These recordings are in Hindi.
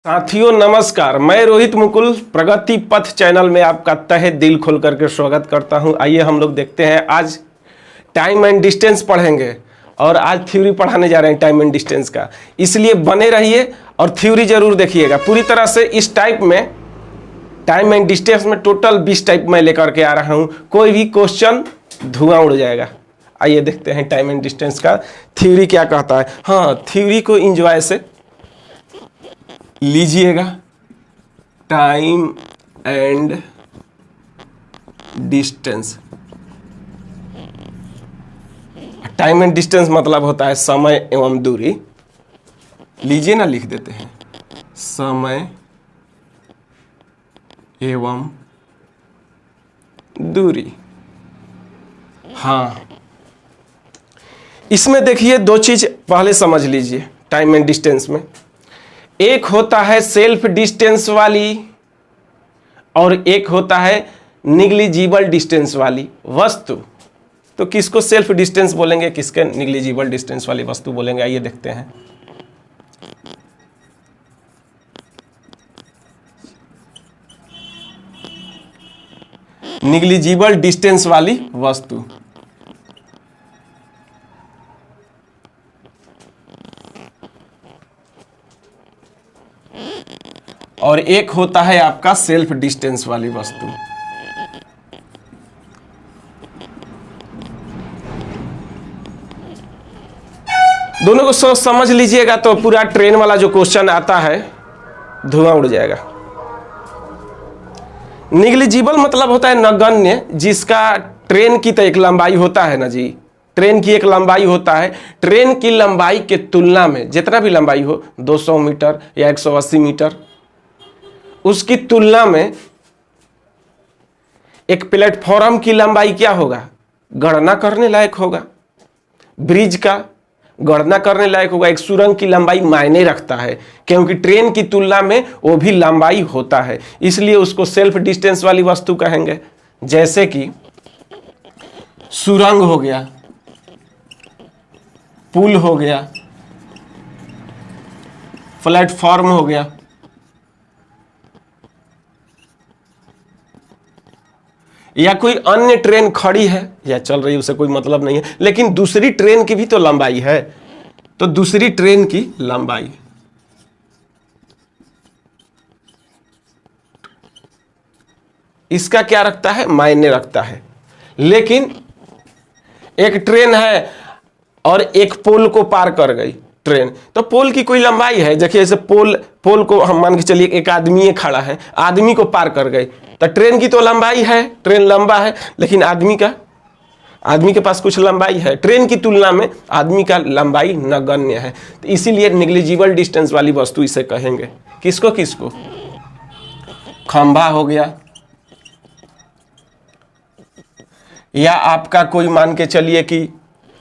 साथियों नमस्कार, मैं रोहित मुकुल प्रगति पथ चैनल में आपका तहे दिल खोल करके स्वागत करता हूं। आइए हम लोग देखते हैं, आज टाइम एंड डिस्टेंस पढ़ेंगे और आज थ्योरी पढ़ाने जा रहे हैं टाइम एंड डिस्टेंस का। इसलिए बने रहिए और थ्योरी जरूर देखिएगा पूरी तरह से। इस टाइप में टाइम एंड डिस्टेंस में टोटल 20 टाइप मैं लेकर के आ रहा हूँ, कोई भी क्वेश्चन धुआं उड़ जाएगा। आइए देखते हैं टाइम एंड डिस्टेंस का थ्योरी क्या कहता है। हाँ, थ्योरी को इंजॉय से लीजिएगा। Time and distance, time and distance मतलब होता है समय एवं दूरी। लीजिए ना, लिख देते हैं समय एवं दूरी। हाँ, इसमें देखिए दो चीज पहले समझ लीजिए टाइम एंड डिस्टेंस में। एक होता है सेल्फ डिस्टेंस वाली और एक होता है निग्लिजिबल डिस्टेंस वाली वस्तु। तो किसको सेल्फ डिस्टेंस बोलेंगे, किसके निग्लिजिबल डिस्टेंस वाली वस्तु बोलेंगे, आइए देखते हैं। निग्लिजिबल डिस्टेंस वाली वस्तु। और एक होता है आपका सेल्फ डिस्टेंस वाली वस्तु। दोनों को सोच समझ लीजिएगा तो पूरा ट्रेन वाला जो क्वेश्चन आता है धुआं उड़ जाएगा। निग्लिजिबल मतलब होता है नगण्य, जिसका ट्रेन की तो एक लंबाई होता है ना जी, ट्रेन की एक लंबाई होता है। ट्रेन की लंबाई के तुलना में जितना भी लंबाई हो, 200 मीटर या 180 मीटर, उसकी तुलना में एक प्लेटफॉर्म की लंबाई क्या होगा, गणना करने लायक होगा। ब्रिज का गणना करने लायक होगा। एक सुरंग की लंबाई मायने रखता है, क्योंकि ट्रेन की तुलना में वो भी लंबाई होता है, इसलिए उसको सेल्फ डिस्टेंस वाली वस्तु कहेंगे। जैसे कि सुरंग हो गया, पुल हो गया, प्लेटफॉर्म हो गया। या कोई अन्य ट्रेन खड़ी है या चल रही है, उसे कोई मतलब नहीं है, लेकिन दूसरी ट्रेन की भी तो लंबाई है, तो दूसरी ट्रेन की लंबाई। इसका क्या रखता है, मायने रखता है। लेकिन एक ट्रेन है और एक पोल को पार कर गई ट्रेन, तो पोल की कोई लंबाई है। देखिए जैसे पोल को हम मान के चलिए एक आदमी खड़ा है, आदमी को पार कर गए, तो ट्रेन की तो लंबाई है, ट्रेन लंबा है, लेकिन आदमी के पास कुछ लंबाई है। ट्रेन की तुलना में आदमी का लंबाई नगण्य है, तो इसीलिए निग्लिजिबल डिस्टेंस वाली वस्तु इसे कहेंगे। किसको किसको, खंभा हो गया, या आपका कोई मान के चलिए कि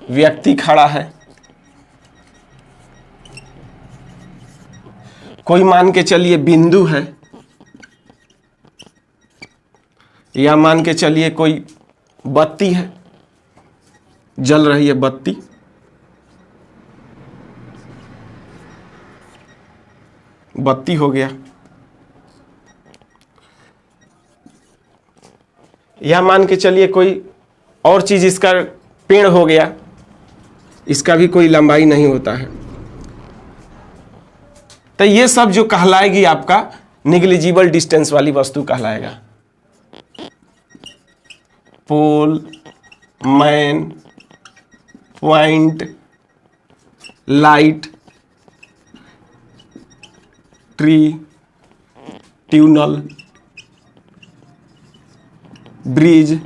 व्यक्ति खड़ा है, कोई मान के चलिए बिंदु है, या मान के चलिए कोई बत्ती है, जल रही है बत्ती, बत्ती हो गया। या मान के चलिए कोई और चीज, इसका पेड़ हो गया, इसका भी कोई लंबाई नहीं होता है। तो ये सब जो कहलाएगी आपका निग्लिजिबल डिस्टेंस वाली वस्तु कहलाएगा। Pole, man, point, light, tree, tunnel, bridge,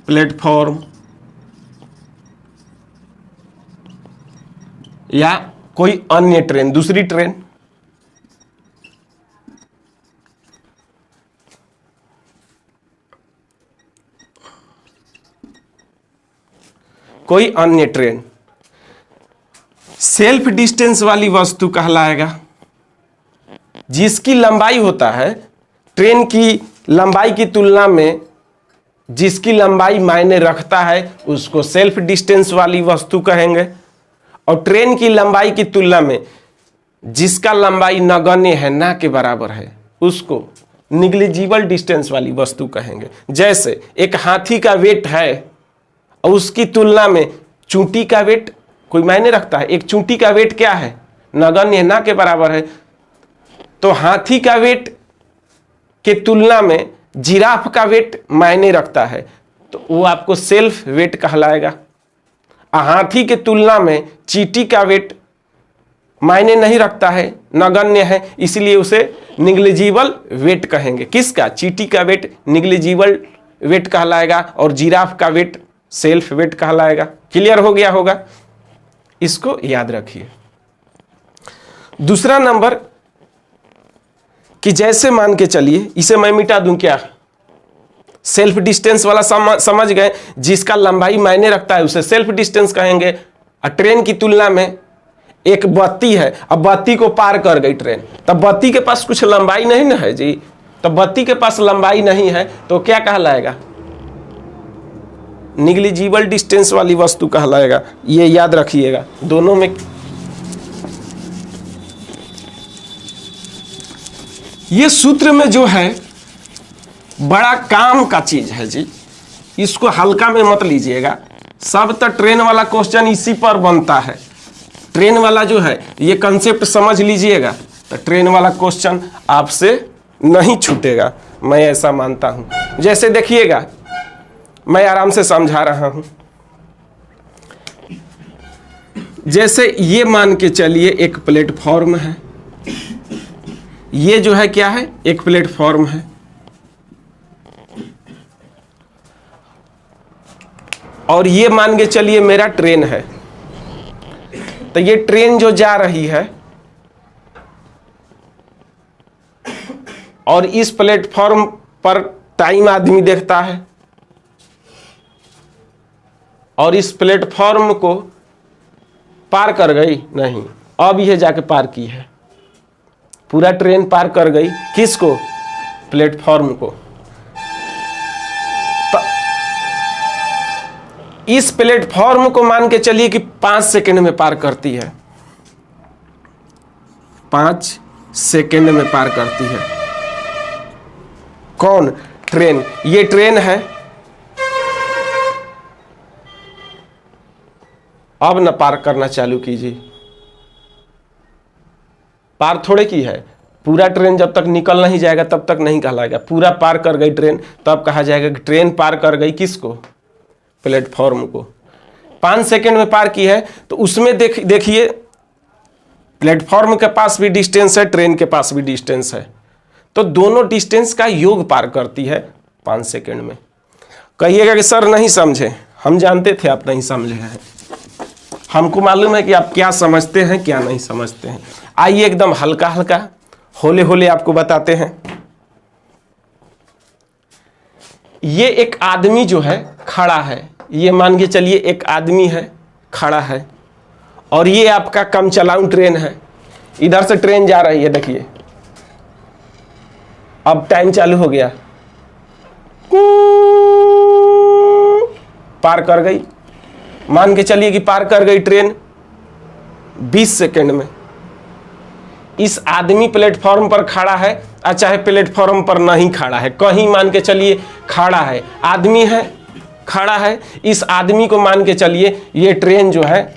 platform, या कोई अन्य ट्रेन, दूसरी ट्रेन। कोई अन्य ट्रेन सेल्फ डिस्टेंस वाली वस्तु कहलाएगा, जिसकी लंबाई होता है ट्रेन की लंबाई की तुलना में जिसकी लंबाई मायने रखता है उसको सेल्फ डिस्टेंस वाली वस्तु कहेंगे। और ट्रेन की लंबाई की तुलना में जिसका लंबाई नगण्य है, ना के बराबर है, उसको निग्लिजिबल डिस्टेंस वाली वस्तु कहेंगे। जैसे एक हाथी का वेट है और उसकी तुलना में चूंटी का वेट कोई मायने रखता है? एक चूंटी का वेट क्या है? नगण्य है, ना के बराबर है। तो हाथी का वेट के तुलना में जिराफ का वेट मायने रखता है, तो वो आपको सेल्फ वेट कहलाएगा। हाथी के तुलना में चींटी का वेट मायने नहीं रखता है, नगण्य है, इसलिए उसे निग्लिजिबल वेट कहेंगे। किसका? चींटी का वेट निग्लिजिबल वेट कहलाएगा और जिराफ का वेट सेल्फ वेट कहलाएगा। क्लियर हो गया होगा? इसको याद रखिए। दूसरा नंबर कि जैसे मान के चलिए, इसे मैं मिटा दूं क्या? सेल्फ डिस्टेंस वाला समझ गए, जिसका लंबाई मायने रखता है उसे सेल्फ डिस्टेंस कहेंगे। और ट्रेन की तुलना में एक बत्ती है, अब बत्ती को पार कर गई ट्रेन, तब बत्ती के पास कुछ लंबाई नहीं ना है जी, तो बत्ती के पास लंबाई नहीं है तो क्या कहलाएगा? निग्लिजिबल डिस्टेंस वाली वस्तु कहलाएगा। ये याद रखिएगा। दोनों में ये सूत्र में जो है बड़ा काम का चीज है जी, इसको हल्का में मत लीजिएगा। सब तो ट्रेन वाला क्वेश्चन इसी पर बनता है। ट्रेन वाला जो है ये कंसेप्ट समझ लीजिएगा तो ट्रेन वाला क्वेश्चन आपसे नहीं छूटेगा, मैं ऐसा मानता हूं। जैसे देखिएगा, मैं आराम से समझा रहा हूं। जैसे ये मान के चलिए एक प्लेटफॉर्म है, ये जो है क्या है? एक प्लेटफॉर्म है। और ये मान के चलिए मेरा ट्रेन है। तो ये ट्रेन जो जा रही है और इस प्लेटफॉर्म पर टाइम आदमी देखता है और इस प्लेटफॉर्म को पार कर गई नहीं, अब यह जाके पार की है। पूरा ट्रेन पार कर गई, किसको? प्लेटफॉर्म को। तो इस प्लेटफॉर्म को मान के चलिए कि 5 सेकंड में पार करती है, 5 सेकंड में पार करती है। कौन? ट्रेन। ये ट्रेन है, अब न पार करना चालू कीजिए। पार थोड़े की है, पूरा ट्रेन जब तक निकल नहीं जाएगा तब तक नहीं कहलाएगा। पूरा पार कर गई ट्रेन तब कहा जाएगा कि ट्रेन पार कर गई किसको? प्लेटफॉर्म को। 5 सेकंड में पार की है तो उसमें देखिए प्लेटफॉर्म के पास भी डिस्टेंस है, ट्रेन के पास भी डिस्टेंस है, तो दोनों डिस्टेंस का योग पार करती है 5 सेकंड में। कहिएगा कि सर नहीं समझे, हम जानते थे आप नहीं समझे हैं, हमको मालूम है कि आप क्या समझते हैं क्या नहीं समझते हैं। आइए एकदम हल्का हल्का होले होले आपको बताते हैं। ये एक आदमी जो है खड़ा है, ये मान के चलिए एक आदमी है खड़ा है और ये आपका कम चलाऊ ट्रेन है। इधर से ट्रेन जा रही है, देखिए अब टाइम चालू हो गया, पार कर गई। मान के चलिए कि पार कर गई ट्रेन 20 सेकंड में। इस आदमी प्लेटफॉर्म पर खड़ा है, चाहे प्लेटफॉर्म पर नहीं खड़ा है, कहीं मान के चलिए खड़ा है, आदमी है खड़ा है। इस आदमी को मान के चलिए ये ट्रेन जो है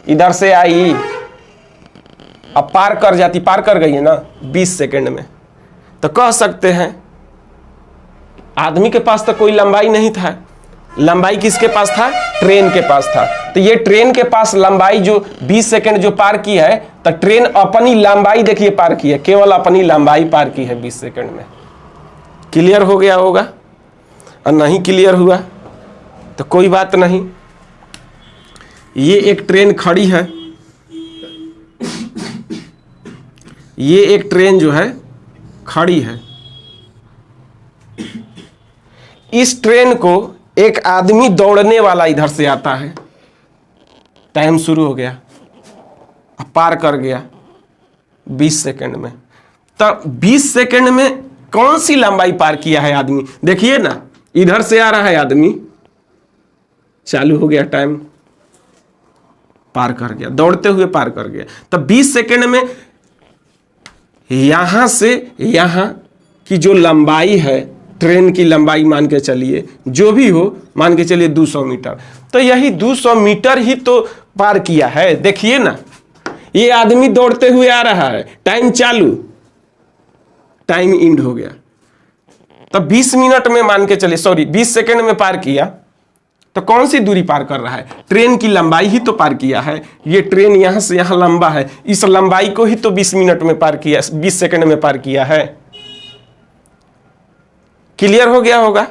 इधर से आई, अब पार कर जाती, पार कर गई है ना 20 सेकंड में, तो कह सकते हैं आदमी के पास तो कोई लंबाई नहीं था। लंबाई किसके पास था? ट्रेन के पास था। तो ये ट्रेन के पास लंबाई जो 20 सेकंड जो पार की है, तो ट्रेन अपनी लंबाई देखिए पार की है, केवल अपनी लंबाई पार की है 20 सेकंड में। क्लियर हो गया होगा? और नहीं क्लियर हुआ तो कोई बात नहीं। ये एक ट्रेन खड़ी है, ये एक ट्रेन जो है खड़ी है। इस ट्रेन को एक आदमी दौड़ने वाला इधर से आता है, टाइम शुरू हो गया, पार कर गया 20 सेकंड में। तो 20 सेकंड में कौन सी लंबाई पार किया है आदमी? देखिए ना, इधर से आ रहा है आदमी, चालू हो गया टाइम, पार कर गया, दौड़ते हुए पार कर गया। तब 20 सेकंड में यहां से यहां की जो लंबाई है, ट्रेन की लंबाई मान के चलिए, जो भी हो मान के चलिए 200 मीटर, तो यही 200 मीटर ही तो पार किया है। देखिए ना, ये आदमी दौड़ते हुए आ रहा है, टाइम चालू, टाइम इंड हो गया। तब 20 मिनट में मान के चलिए, सॉरी 20 सेकंड में पार किया, तो कौन सी दूरी पार कर रहा है? ट्रेन की लंबाई ही तो पार किया है। ये ट्रेन यहां से यहां लंबा है, इस लंबाई को ही तो 20 मिनट में पार किया, 20 सेकंड में पार किया है। क्लियर हो गया होगा?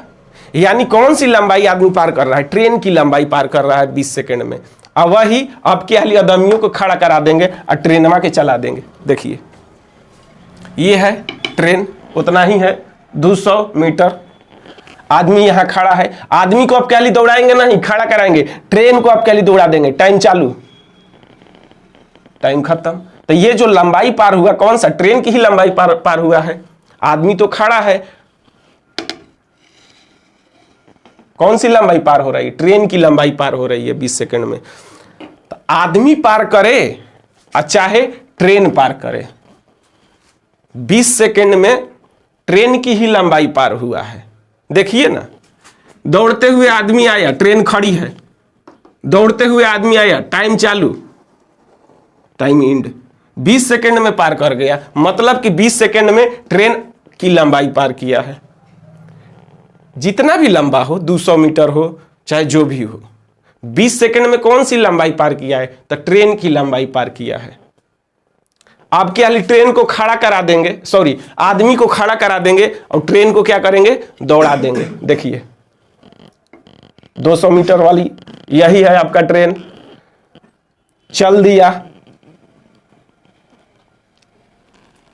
यानी कौन सी लंबाई आदमी पार कर रहा है? ट्रेन की लंबाई पार कर रहा है 20 सेकंड में। अब वही अब के अली आदमियों को खड़ा करा देंगे और ट्रेनमा के चला देंगे। देखिए ये है ट्रेन, उतना ही है 200 मीटर। आदमी यहां खड़ा है, आदमी को अब क्या लिए दौड़ाएंगे नहीं, खड़ा कराएंगे, ट्रेन को अब क्या लिए दौड़ा देंगे, टाइम चालू, टाइम खत्म। तो ये जो लंबाई पार हुआ कौन सा? ट्रेन की ही लंबाई पार हुआ है। आदमी तो खड़ा है, कौन सी लंबाई पार हो रही है? ट्रेन की लंबाई पार हो रही है 20 सेकंड में। तो आदमी पार करे और चाहे ट्रेन पार करे, 20 सेकंड में ट्रेन की ही लंबाई पार हुआ है। देखिए ना, दौड़ते हुए आदमी आया, ट्रेन खड़ी है, दौड़ते हुए आदमी आया, टाइम चालू, टाइम इंड, 20 सेकंड में पार कर गया। मतलब कि 20 सेकंड में ट्रेन की लंबाई पार किया है। जितना भी लंबा हो, 200 मीटर हो चाहे जो भी हो, 20 सेकंड में कौन सी लंबाई पार किया है? तो ट्रेन की लंबाई पार किया है। आप क्या ट्रेन को खड़ा करा देंगे, सॉरी आदमी को खड़ा करा देंगे और ट्रेन को क्या करेंगे? दौड़ा देंगे। देखिए 200 मीटर वाली यही है आपका ट्रेन, चल दिया,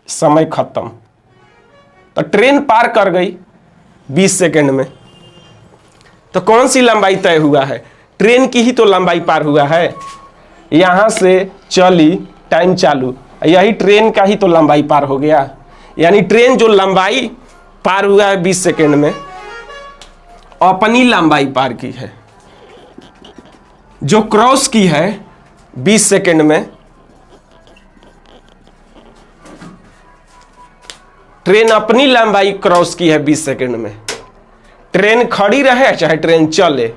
समय खत्म। तो ट्रेन पार कर गई 20 सेकंड में। तो कौन सी लंबाई तय हुआ है? ट्रेन की ही तो लंबाई पार हुआ है। यहां से चली, टाइम चालू, यही ट्रेन का ही तो लंबाई पार हो गया। यानी ट्रेन जो लंबाई पार हुआ है 20 सेकंड में, अपनी लंबाई पार की है। जो क्रॉस की है 20 सेकंड में, ट्रेन अपनी लंबाई क्रॉस की है 20 सेकंड में। ट्रेन खड़ी रहे चाहे ट्रेन चले,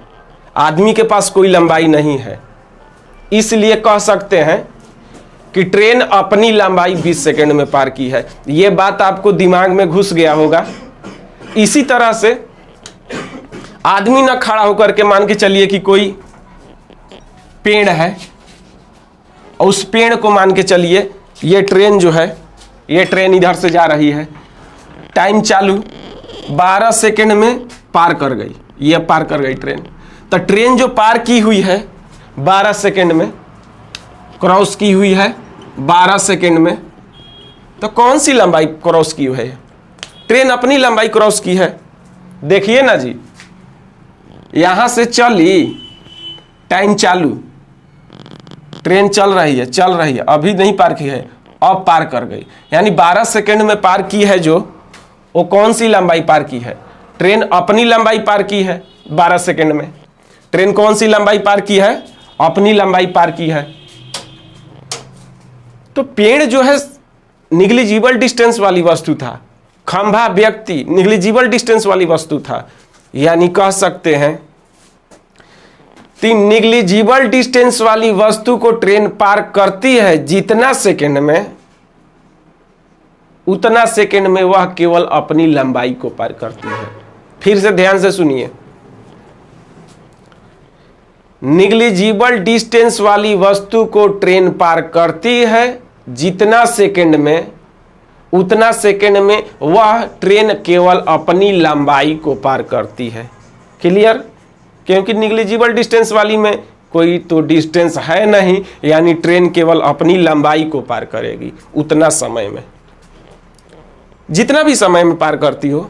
आदमी के पास कोई लंबाई नहीं है। इसलिए कह सकते हैं कि ट्रेन अपनी लंबाई 20 सेकंड में पार की है। यह बात आपको दिमाग में घुस गया होगा। इसी तरह से आदमी ना खड़ा होकर के मान के चलिए कि कोई पेड़ है और उस पेड़ को मान के चलिए ये ट्रेन जो है, ये ट्रेन इधर से जा रही है, टाइम चालू, 12 सेकंड में पार कर गई, ये पार कर गई ट्रेन। तो ट्रेन जो पार की हुई है 12 सेकंड में, क्रॉस की हुई है 12 सेकंड में, तो कौन सी लंबाई क्रॉस की है? ट्रेन अपनी लंबाई क्रॉस की है। देखिए ना जी, यहां से चली, टाइम चालू, ट्रेन चल रही है, अभी नहीं पार की है, अब पार कर गई। यानी 12 सेकंड में पार की है जो, वो कौन सी लंबाई पार की है? ट्रेन अपनी लंबाई पार की है 12 सेकंड में। ट्रेन कौन सी लंबाई पार की है? अपनी लंबाई पार की है। तो पेड़ जो है निग्लिजिबल डिस्टेंस वाली वस्तु था, खंभा व्यक्ति निग्लिजिबल डिस्टेंस वाली वस्तु था। यानी कह सकते हैं कि निग्लिजिबल डिस्टेंस वाली वस्तु को ट्रेन पार करती है जितना सेकंड में, उतना सेकंड में वह केवल अपनी लंबाई को पार करती है। फिर से ध्यान से सुनिए, निग्लिजिबल डिस्टेंस वाली वस्तु को ट्रेन पार करती है जितना सेकंड में, उतना सेकंड में वह ट्रेन केवल अपनी लंबाई को पार करती है। क्लियर? क्योंकि निग्लिजिबल डिस्टेंस वाली में कोई तो डिस्टेंस है नहीं, यानी ट्रेन केवल अपनी लंबाई को पार करेगी उतना समय में। जितना भी समय में पार करती हो,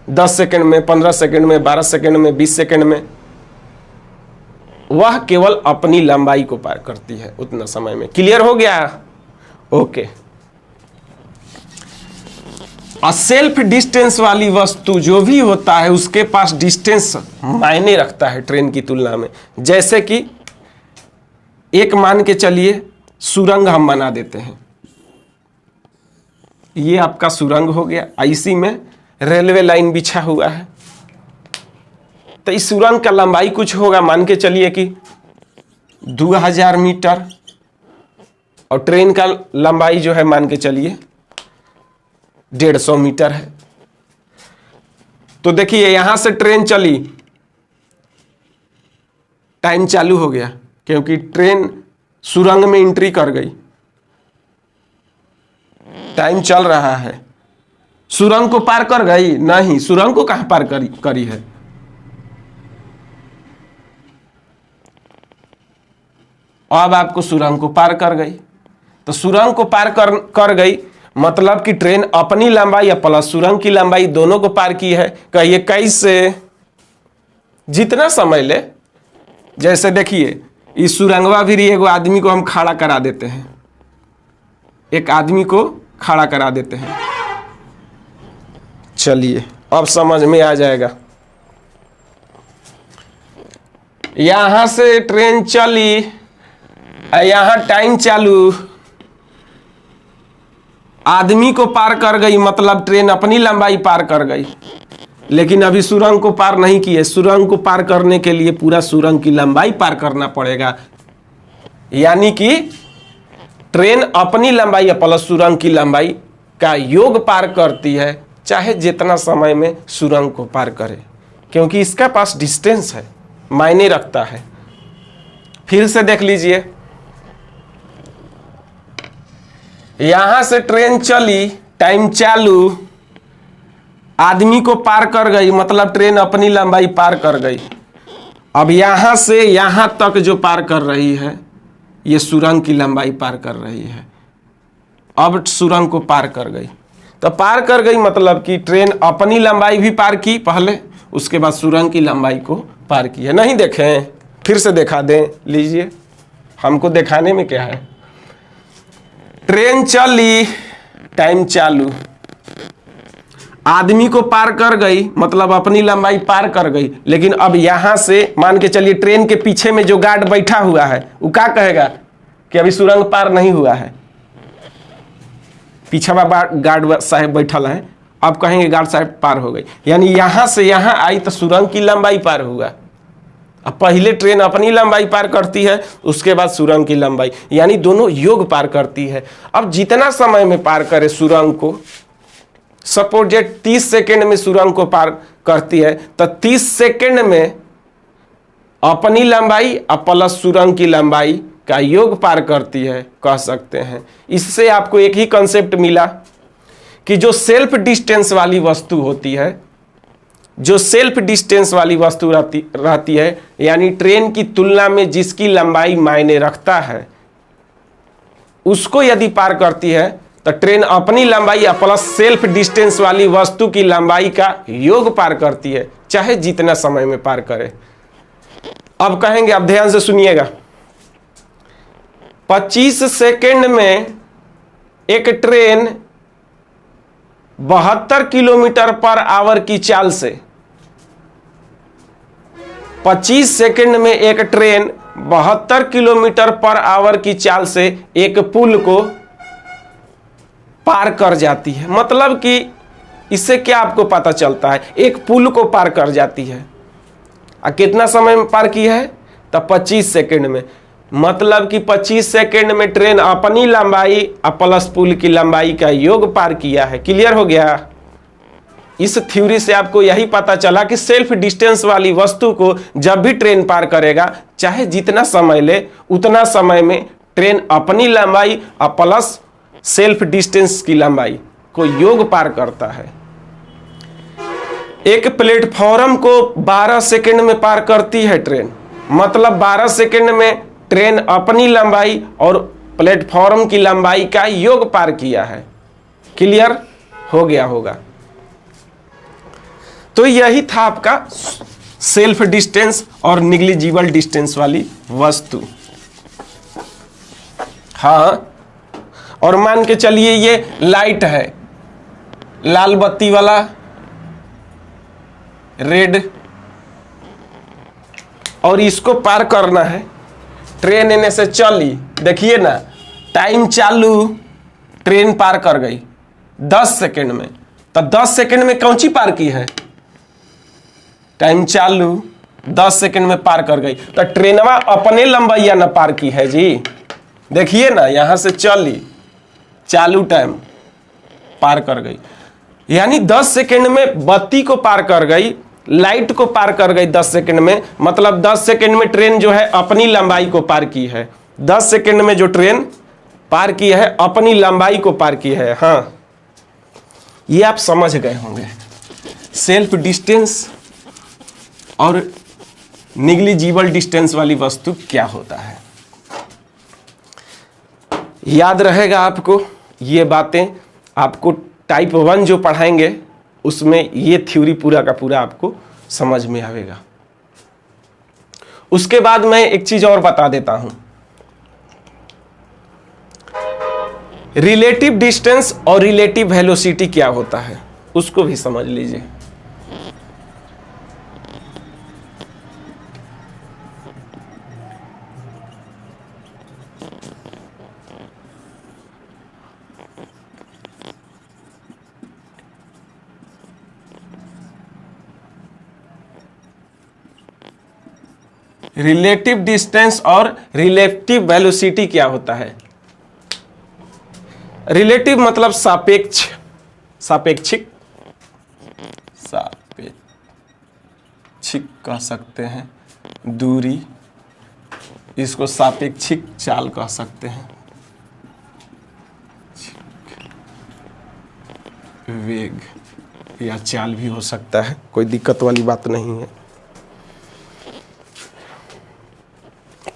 10 सेकंड में, 15 सेकंड में, 12 सेकंड में, 20 सेकंड में, वह केवल अपनी लंबाई को पार करती है उतना समय में। क्लियर हो गया? ओके। सेल्फ डिस्टेंस वाली वस्तु जो भी होता है उसके पास डिस्टेंस मायने रखता है ट्रेन की तुलना में। जैसे कि एक मान के चलिए सुरंग हम बना देते हैं। ये आपका सुरंग हो गया, इसी में रेलवे लाइन बिछा हुआ है। तो इस सुरंग का लंबाई कुछ होगा, मान के चलिए कि 2000 मीटर, और ट्रेन का लंबाई जो है मान के चलिए 150 मीटर है। तो देखिए यहां से ट्रेन चली, टाइम चालू हो गया क्योंकि ट्रेन सुरंग में एंट्री कर गई, टाइम चल रहा है। सुरंग को पार कर गई? नहीं, सुरंग को कहां पार करी है। अब आपको सुरंग को पार कर गई। तो सुरंग को पार कर गई मतलब कि ट्रेन अपनी लंबाई या प्लस सुरंग की लंबाई दोनों को पार की है। कहिए कैसे? जितना समय ले, जैसे देखिए इस सुरंगवा भी एगो आदमी को हम खड़ा करा देते हैं, एक आदमी को खड़ा करा देते हैं। चलिए अब समझ में आ जाएगा। यहां से ट्रेन चली, यहां टाइम चालू, आदमी को पार कर गई मतलब ट्रेन अपनी लंबाई पार कर गई, लेकिन अभी सुरंग को पार नहीं किए। सुरंग को पार करने के लिए पूरा सुरंग की लंबाई पार करना पड़ेगा, यानी कि ट्रेन अपनी लंबाई या प्लस सुरंग की लंबाई का योग पार करती है, चाहे जितना समय में सुरंग को पार करे, क्योंकि इसका पास डिस्टेंस है, मायने रखता है। फिर से देख लीजिए, यहां से ट्रेन चली, टाइम चालू, आदमी को पार कर गई मतलब ट्रेन अपनी लंबाई पार कर गई। अब यहां से यहां तक जो पार कर रही है ये सुरंग की लंबाई पार कर रही है। अब सुरंग को पार कर गई, तो पार कर गई मतलब कि ट्रेन अपनी लंबाई भी पार की पहले, उसके बाद सुरंग की लंबाई को पार की है। नहीं देखें? फिर से दिखा दें, लीजिए, हमको दिखाने में क्या है। ट्रेन चली, टाइम चालू, आदमी को पार कर गई मतलब अपनी लंबाई पार कर गई, लेकिन अब यहां से मान के चलिए ट्रेन के पीछे में जो गार्ड बैठा हुआ है वो क्या कहेगा कि अभी सुरंग पार नहीं हुआ है। पीछे गार्ड साहब बैठल है, अब कहेंगे गार्ड साहब पार हो गई, यानी यहां से यहां आई तो सुरंग की लंबाई पार हुआ। अब पहले ट्रेन अपनी लंबाई पार करती है, उसके बाद सुरंग की लंबाई, यानी दोनों योग पार करती है। अब जितना समय में पार करे सुरंग को, सपोज 30 सेकेंड में सुरंग को पार करती है, तो 30 सेकेंड में अपनी लंबाई और प्लस सुरंग की लंबाई का योग पार करती है, कह सकते हैं। इससे आपको एक ही कंसेप्ट मिला कि जो सेल्फ डिस्टेंस वाली वस्तु होती है, जो सेल्फ डिस्टेंस वाली वस्तु रहती है, यानी ट्रेन की तुलना में जिसकी लंबाई मायने रखता है, उसको यदि पार करती है तो ट्रेन अपनी लंबाई या प्लस सेल्फ डिस्टेंस वाली वस्तु की लंबाई का योग पार करती है, चाहे जितना समय में पार करे। अब कहेंगे, अब ध्यान से सुनिएगा, 25 सेकेंड में एक ट्रेन 72 किलोमीटर पर आवर की चाल से, 25 सेकेंड में एक ट्रेन 72 किलोमीटर पर आवर की चाल से एक पुल को पार कर जाती है। मतलब कि इससे क्या आपको पता चलता है, एक पुल को पार कर जाती है। कितना समय में पार की है? तो 25 सेकेंड में। मतलब कि 25 सेकेंड में ट्रेन अपनी लंबाई और प्लस पुल की लंबाई का योग पार किया है। क्लियर हो गया? इस थ्योरी से आपको यही पता चला कि सेल्फ डिस्टेंस वाली वस्तु को जब भी ट्रेन पार करेगा, चाहे जितना समय ले, उतना समय में ट्रेन अपनी लंबाई और प्लस सेल्फ डिस्टेंस की लंबाई को योग पार करता है। एक प्लेटफॉर्म को 12 सेकेंड में पार करती है ट्रेन, मतलब 12 सेकेंड में ट्रेन अपनी लंबाई और प्लेटफॉर्म की लंबाई का योग पार किया है। क्लियर हो गया होगा? तो यही था आपका सेल्फ डिस्टेंस और निग्लिजिबल डिस्टेंस वाली वस्तु। हाँ, और मान के चलिए ये लाइट है, लाल बत्ती वाला, रेड, और इसको पार करना है ट्रेन एने से चली, देखिए ना टाइम चालू, ट्रेन पार कर गई 10 सेकंड में। तो 10 सेकंड में कौन सी पार की है? टाइम चालू 10 सेकंड में पार कर गई। तो ट्रेनवा अपने लंबाइया न पार की है जी। देखिए ना यहां से चली, चालू टाइम पार कर गई, यानी 10 सेकंड में बत्ती को पार कर गई, लाइट को पार कर गई 10 सेकंड में। मतलब 10 सेकंड में ट्रेन जो है अपनी लंबाई को पार की है। 10 सेकंड में जो ट्रेन पार की है अपनी लंबाई को पार की है। हाँ, ये आप समझ गए होंगे। सेल्फ डिस्टेंस और निग्लिजिबल डिस्टेंस वाली वस्तु क्या होता है, याद रहेगा आपको। ये बातें आपको टाइप 1 जो पढ़ाएंगे उसमें ये थ्योरी पूरा का पूरा आपको समझ में आएगा। उसके बाद मैं एक चीज और बता देता हूं, रिलेटिव डिस्टेंस और रिलेटिव वेलोसिटी क्या होता है उसको भी समझ लीजिए। रिलेटिव डिस्टेंस और रिलेटिव वेलोसिटी क्या होता है? रिलेटिव मतलब सापेक्ष, सापेक्षिक, सापेक्षिक कह सकते हैं, दूरी, इसको सापेक्षिक चाल कह सकते हैं, वेग या चाल भी हो सकता है, कोई दिक्कत वाली बात नहीं है।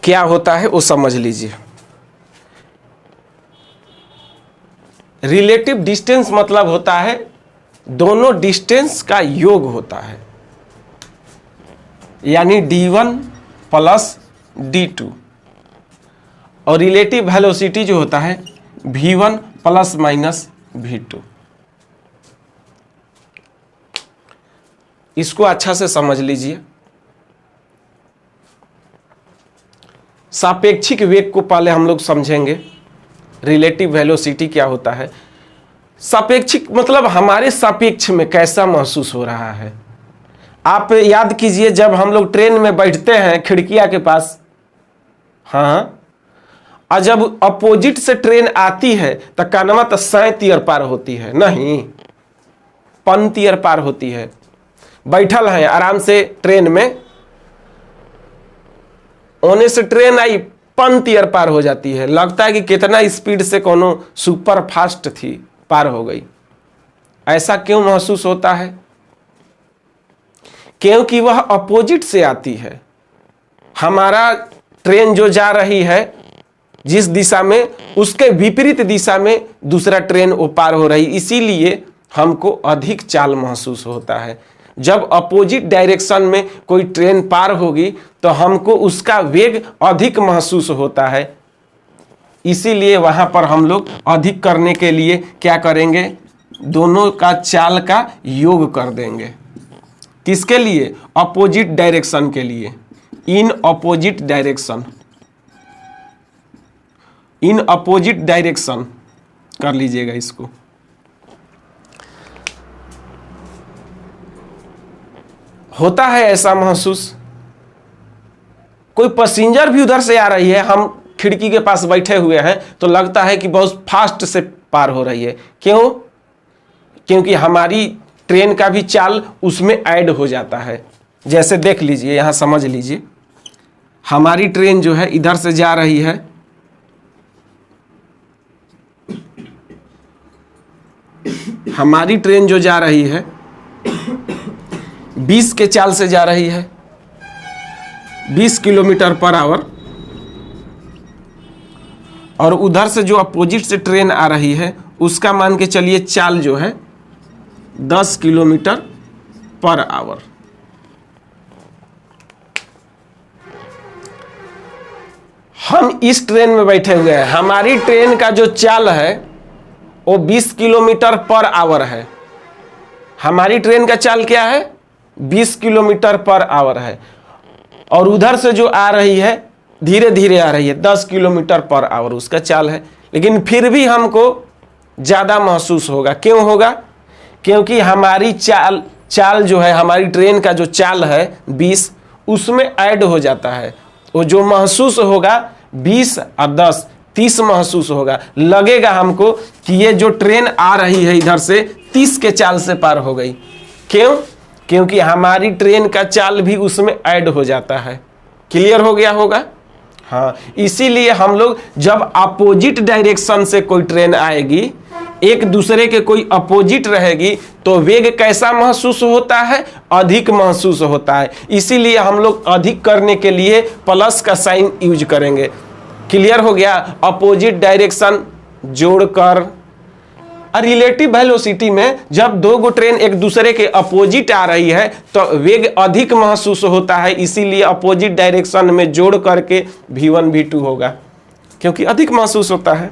क्या होता है वो समझ लीजिए। रिलेटिव डिस्टेंस मतलब होता है दोनों डिस्टेंस का योग होता है, यानी d1 प्लस d2। और रिलेटिव वेलोसिटी जो होता है v1 प्लस माइनस v2। इसको अच्छा से समझ लीजिए। सापेक्षिक वेग को पहले हम लोग समझेंगे। रिलेटिव वेलोसिटी क्या होता है? सापेक्षिक मतलब हमारे सापेक्ष में कैसा महसूस हो रहा है। आप याद कीजिए जब हम लोग ट्रेन में बैठते हैं खिड़कियां के पास, हाँ, और जब अपोजिट से ट्रेन आती है तो कानवा तो 7 ईयर पार होती है, नहीं 5 ईयर पार होती है। बैठल है आराम से ट्रेन में, ओने से ट्रेन आई 5 ईयर पार हो जाती है, लगता है कि कितना स्पीड से कोनो सुपर फास्ट थी, पार हो गई। ऐसा क्यों महसूस होता है? क्योंकि वह अपोजिट से आती है। हमारा ट्रेन जो जा रही है जिस दिशा में, उसके विपरीत दिशा में दूसरा ट्रेन वो पार हो रही, इसीलिए हमको अधिक चाल महसूस होता है। जब अपोजिट डायरेक्शन में कोई ट्रेन पार होगी तो हमको उसका वेग अधिक महसूस होता है, इसीलिए वहां पर हम लोग अधिक करने के लिए क्या करेंगे? दोनों का चाल का योग कर देंगे। किसके लिए? अपोजिट डायरेक्शन के लिए। In opposite direction, in opposite direction कर लीजिएगा इसको। होता है ऐसा महसूस। कोई पैसेंजर भी उधर से आ रही है, हम खिड़की के पास बैठे हुए हैं तो लगता है कि बहुत फास्ट से पार हो रही है। क्यों? क्योंकि हमारी ट्रेन का भी चाल उसमें ऐड हो जाता है। जैसे देख लीजिए, यहां समझ लीजिए, हमारी ट्रेन जो है इधर से जा रही है, हमारी ट्रेन जो जा रही है 20 के चाल से जा रही है, 20 किलोमीटर पर आवर, और उधर से जो अपोजिट से ट्रेन आ रही है उसका मान के चलिए चाल जो है 10 किलोमीटर पर आवर। हम इस ट्रेन में बैठे हुए हैं, हमारी ट्रेन का जो चाल है वो 20 किलोमीटर पर आवर है। हमारी ट्रेन का चाल क्या है? 20 किलोमीटर पर आवर है। और उधर से जो आ रही है धीरे धीरे आ रही है, 10 किलोमीटर पर आवर उसका चाल है, लेकिन फिर भी हमको ज़्यादा महसूस होगा। क्यों होगा? क्योंकि हमारी चाल जो है, हमारी ट्रेन का जो चाल है 20, उसमें ऐड हो जाता है। वो जो महसूस होगा 20 और 10 30 महसूस होगा। लगेगा हमको कि ये जो ट्रेन आ रही है इधर से 30 के चाल से पार हो गई। क्यों? क्योंकि हमारी ट्रेन का चाल भी उसमें ऐड हो जाता है। क्लियर हो गया होगा? हाँ, इसीलिए हम लोग जब अपोजिट डायरेक्शन से कोई ट्रेन आएगी, एक दूसरे के कोई अपोजिट रहेगी, तो वेग कैसा महसूस होता है? अधिक महसूस होता है। इसीलिए हम लोग अधिक करने के लिए प्लस का साइन यूज करेंगे। क्लियर हो गया? अपोजिट डायरेक्शन जोड़कर रिलेटिव वेलोसिटी में जब दो गो ट्रेन एक दूसरे के अपोजिट आ रही है तो वेग अधिक महसूस होता है। इसीलिए अपोजिट डायरेक्शन में जोड़ करके v1 v2 होगा, क्योंकि अधिक महसूस होता है।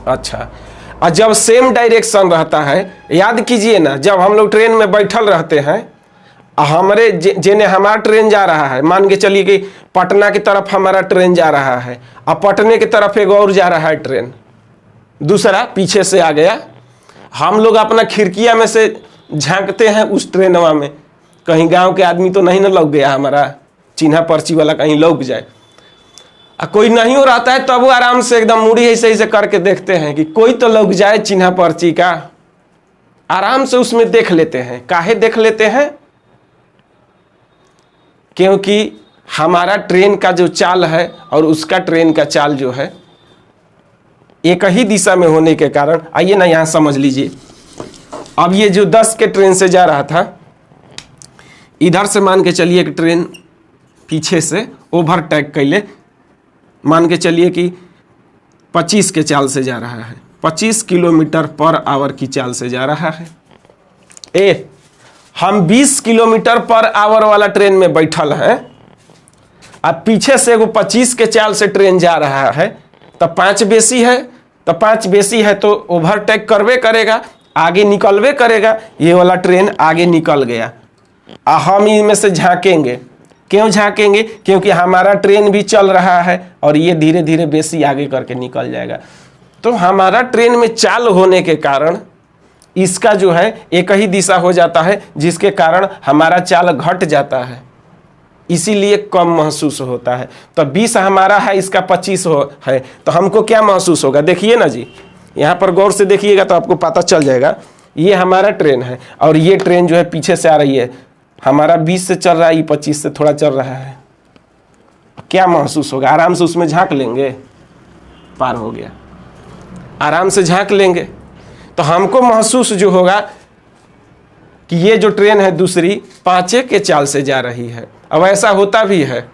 अच्छा, और जब सेम डायरेक्शन रहता है, याद कीजिए ना, जब हम लोग ट्रेन में बैठल रहते हैं, हमारे जेने हमारा ट्रेन जा रहा है, मान के चलिए कि पटना की तरफ हमारा ट्रेन जा रहा है, और पटने की तरफ एक और जा रहा है ट्रेन, दूसरा पीछे से आ गया। हम लोग अपना खिड़किया में से झांकते हैं उस ट्रेनवा में, कहीं गांव के आदमी तो नहीं ना लग गया हमारा चिन्हा पर्ची वाला, कहीं लग जाए। कोई नहीं हो रहता है तब वो आराम से एकदम मुड़ी ऐसे ऐसे करके देखते हैं कि कोई तो लग जाए चिन्हा पर्ची का। आराम से उसमें देख लेते हैं। काहे देख लेते हैं? क्योंकि हमारा ट्रेन का जो चाल है और उसका ट्रेन का चाल जो है एक ही दिशा में होने के कारण, आइए ना यहां समझ लीजिए। अब ये जो 10 के ट्रेन से जा रहा था, इधर से मान के चलिए कि ट्रेन पीछे से ओवरटेक कैले, मान के चलिए कि 25 के चाल से जा रहा है, 25 किलोमीटर पर आवर की चाल से जा रहा है। हम 20 किलोमीटर पर आवर वाला ट्रेन में बैठल हैं, अब पीछे से वो 25 के चाल से ट्रेन जा रहा है, तब 5 बेसी है, तो 5 बेसी है तो ओवरटेक करवे करेगा, आगे निकलवे करेगा। ये वाला ट्रेन आगे निकल गया, हम इनमें से झांकेंगे। क्यों झांकेंगे? क्योंकि हमारा ट्रेन भी चल रहा है और ये धीरे धीरे बेसी आगे करके निकल जाएगा। तो हमारा ट्रेन में चाल होने के कारण इसका जो है एक ही दिशा हो जाता है, जिसके कारण हमारा चाल घट जाता है, इसीलिए कम महसूस होता है। तो 20 हमारा है, इसका 25 है, तो हमको क्या महसूस होगा? देखिए ना जी, यहाँ पर गौर से देखिएगा तो आपको पता चल जाएगा। ये हमारा ट्रेन है और ये ट्रेन जो है पीछे से आ रही है, हमारा 20 से चल रहा है, ये 25 से थोड़ा चल रहा है। क्या महसूस होगा? आराम से उसमें झांक लेंगे, पार हो गया, आराम से झांक लेंगे। तो हमको महसूस जो होगा कि ये जो ट्रेन है दूसरी 5 के चाल से जा रही है। अब ऐसा होता भी है,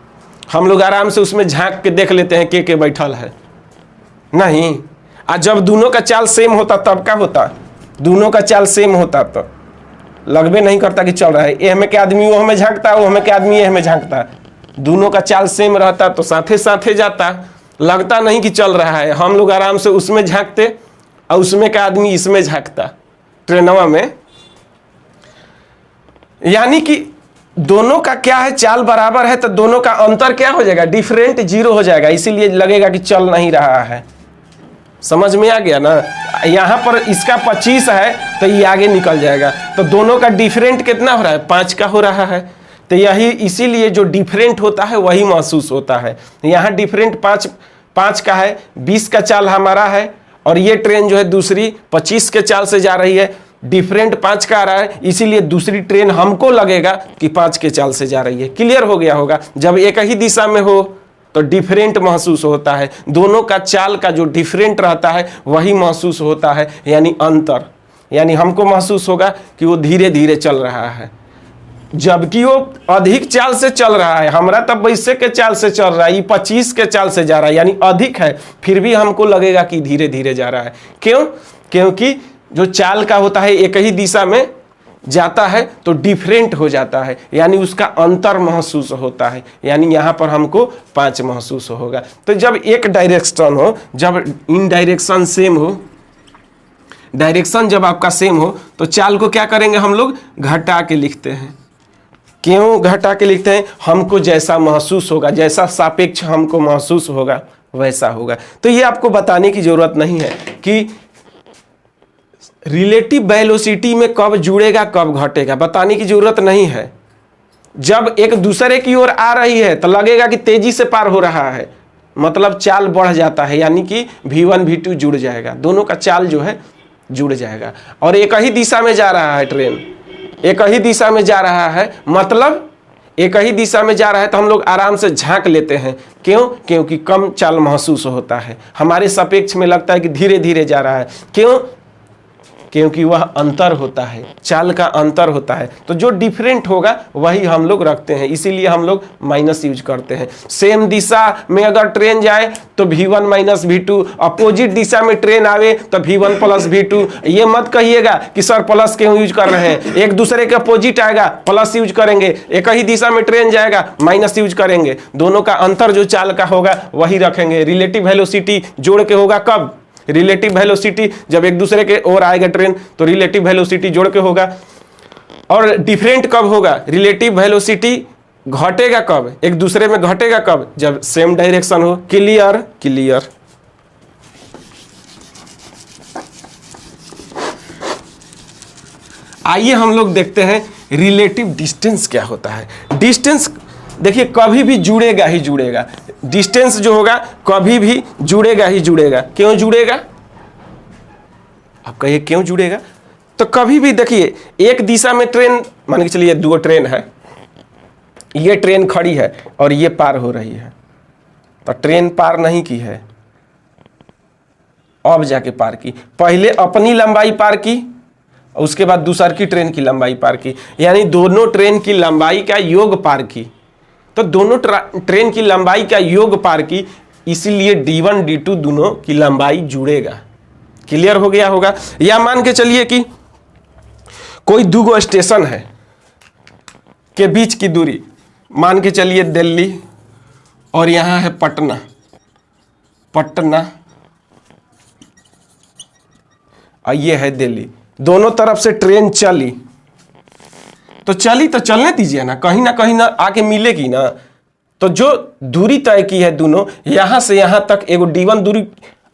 हम लोग आराम से उसमें झांक के देख लेते हैं के बैठल है, नहीं। और जब दोनों का चाल सेम होता तब क्या होता? दोनों का चाल सेम होता तो लगभग नहीं करता कि चल रहा है, ये हमें के आदमी वो हमें झांकता, वो हमें के आदमी ये हमें झांकता। दोनों का चाल सेम रहता तो साथे साथे जाता, लगता नहीं कि चल रहा है। हम लोग आराम से उसमें झांकते और उसमें का आदमी इसमें झांकता ट्रेनवा में। यानी कि दोनों का क्या है, चाल बराबर है, तो दोनों का अंतर क्या हो जाएगा? डिफरेंट 0 हो जाएगा। इसीलिए लगेगा कि चल नहीं रहा है। समझ में आ गया ना? यहाँ पर इसका 25 है तो ये आगे निकल जाएगा, तो दोनों का डिफरेंट कितना हो रहा है? 5 का हो रहा है। तो यही इसीलिए जो डिफरेंट होता है वही महसूस होता है। यहाँ डिफरेंट 5 का है, 20 का चाल हमारा है, और ये ट्रेन जो है दूसरी 25 के चाल से जा रही है, डिफरेंट 5 का आ रहा है, इसीलिए दूसरी ट्रेन हमको लगेगा कि 5 के चाल से जा रही है। क्लियर हो गया होगा? जब एक ही दिशा में हो तो डिफरेंट महसूस होता है, दोनों का चाल का जो डिफरेंट रहता है वही महसूस होता है, यानी अंतर। यानी हमको महसूस होगा कि वो धीरे धीरे चल रहा है, जबकि वो अधिक चाल से चल रहा है। हमारा तब 22 के चाल से चल रहा है, ये 25 के चाल से जा रहा है, यानी अधिक है, फिर भी हमको लगेगा कि धीरे धीरे जा रहा है। क्यों? क्योंकि जो चाल का होता है एक ही दिशा में जाता है तो डिफरेंट हो जाता है, यानी उसका अंतर महसूस होता है। यानी यहाँ पर हमको 5 महसूस होगा। तो जब एक डायरेक्शन हो, जब इन डायरेक्शन सेम हो, डायरेक्शन जब आपका सेम हो, तो चाल को क्या करेंगे हम लोग? घटा के लिखते हैं। क्यों घटा के लिखते हैं? हमको जैसा महसूस होगा, जैसा सापेक्ष हमको महसूस होगा वैसा होगा। तो ये आपको बताने की जरूरत नहीं है कि रिलेटिव वेलोसिटी में कब जुड़ेगा कब घटेगा, बताने की जरूरत नहीं है। जब एक दूसरे की ओर आ रही है तो लगेगा कि तेजी से पार हो रहा है, मतलब चाल बढ़ जाता है, यानी कि V1 V2 जुड़ जाएगा, दोनों का चाल जो है जुड़ जाएगा। और एक ही दिशा में जा रहा है ट्रेन, एक ही दिशा में जा रहा है, मतलब एक ही दिशा में जा रहा है तो हम लोग आराम से झांक लेते हैं। क्यों? क्योंकि कम चाल महसूस होता है, हमारे सापेक्ष में लगता है कि धीरे धीरे जा रहा है। क्यों? क्योंकि वह अंतर होता है, चाल का अंतर होता है। तो जो डिफरेंट होगा वही हम लोग रखते हैं, इसीलिए हम लोग माइनस यूज करते हैं। सेम दिशा में अगर ट्रेन जाए तो V1 माइनस V2, अपोजिट दिशा में ट्रेन आवे तो V1 प्लस V2। ये मत कहिएगा कि सर प्लस क्यों यूज कर रहे हैं, एक दूसरे के अपोजिट आएगा प्लस यूज करेंगे, एक ही दिशा में ट्रेन जाएगा माइनस यूज करेंगे। दोनों का अंतर जो चाल का होगा वही रखेंगे। रिलेटिव वेलोसिटी जोड़ के होगा कब? रिलेटिव वेलोसिटी जब एक दूसरे के ओर आएगा ट्रेन तो रिलेटिव वेलोसिटी जोड़ के होगा। और डिफरेंट कब होगा? रिलेटिव वेलोसिटी घटेगा कब, एक दूसरे में घटेगा कब? जब सेम डायरेक्शन हो। क्लियर? क्लियर। आइए हम लोग देखते हैं रिलेटिव डिस्टेंस क्या होता है। डिस्टेंस देखिए कभी भी जुड़ेगा ही जुड़ेगा, डिस्टेंस जो होगा कभी भी जुड़ेगा ही जुड़ेगा। क्यों जुड़ेगा? आप कहिए क्यों जुड़ेगा? तो कभी भी देखिए एक दिशा में ट्रेन, मान के चलिए दो ट्रेन है, ये ट्रेन खड़ी है और ये पार हो रही है, तो ट्रेन पार नहीं की है, अब जाके पार की। पहले अपनी लंबाई पार की, उसके बाद दूसर की ट्रेन की लंबाई पार की, यानी दोनों ट्रेन की लंबाई का योग पार की। तो दोनों ट्रेन की लंबाई का योग पार की, इसीलिए D1 D2 दोनों की लंबाई जुड़ेगा। क्लियर हो गया होगा? या मान के चलिए कि कोई दो स्टेशन है के बीच की दूरी, मान के चलिए दिल्ली और यहां है पटना, पटना और ये है दिल्ली। दोनों तरफ से ट्रेन चली तो चली तो चलने दीजिए ना कहीं ना आके मिलेगी ना। तो जो दूरी तय की है दोनों, यहां से यहां तक एगो D1 दूरी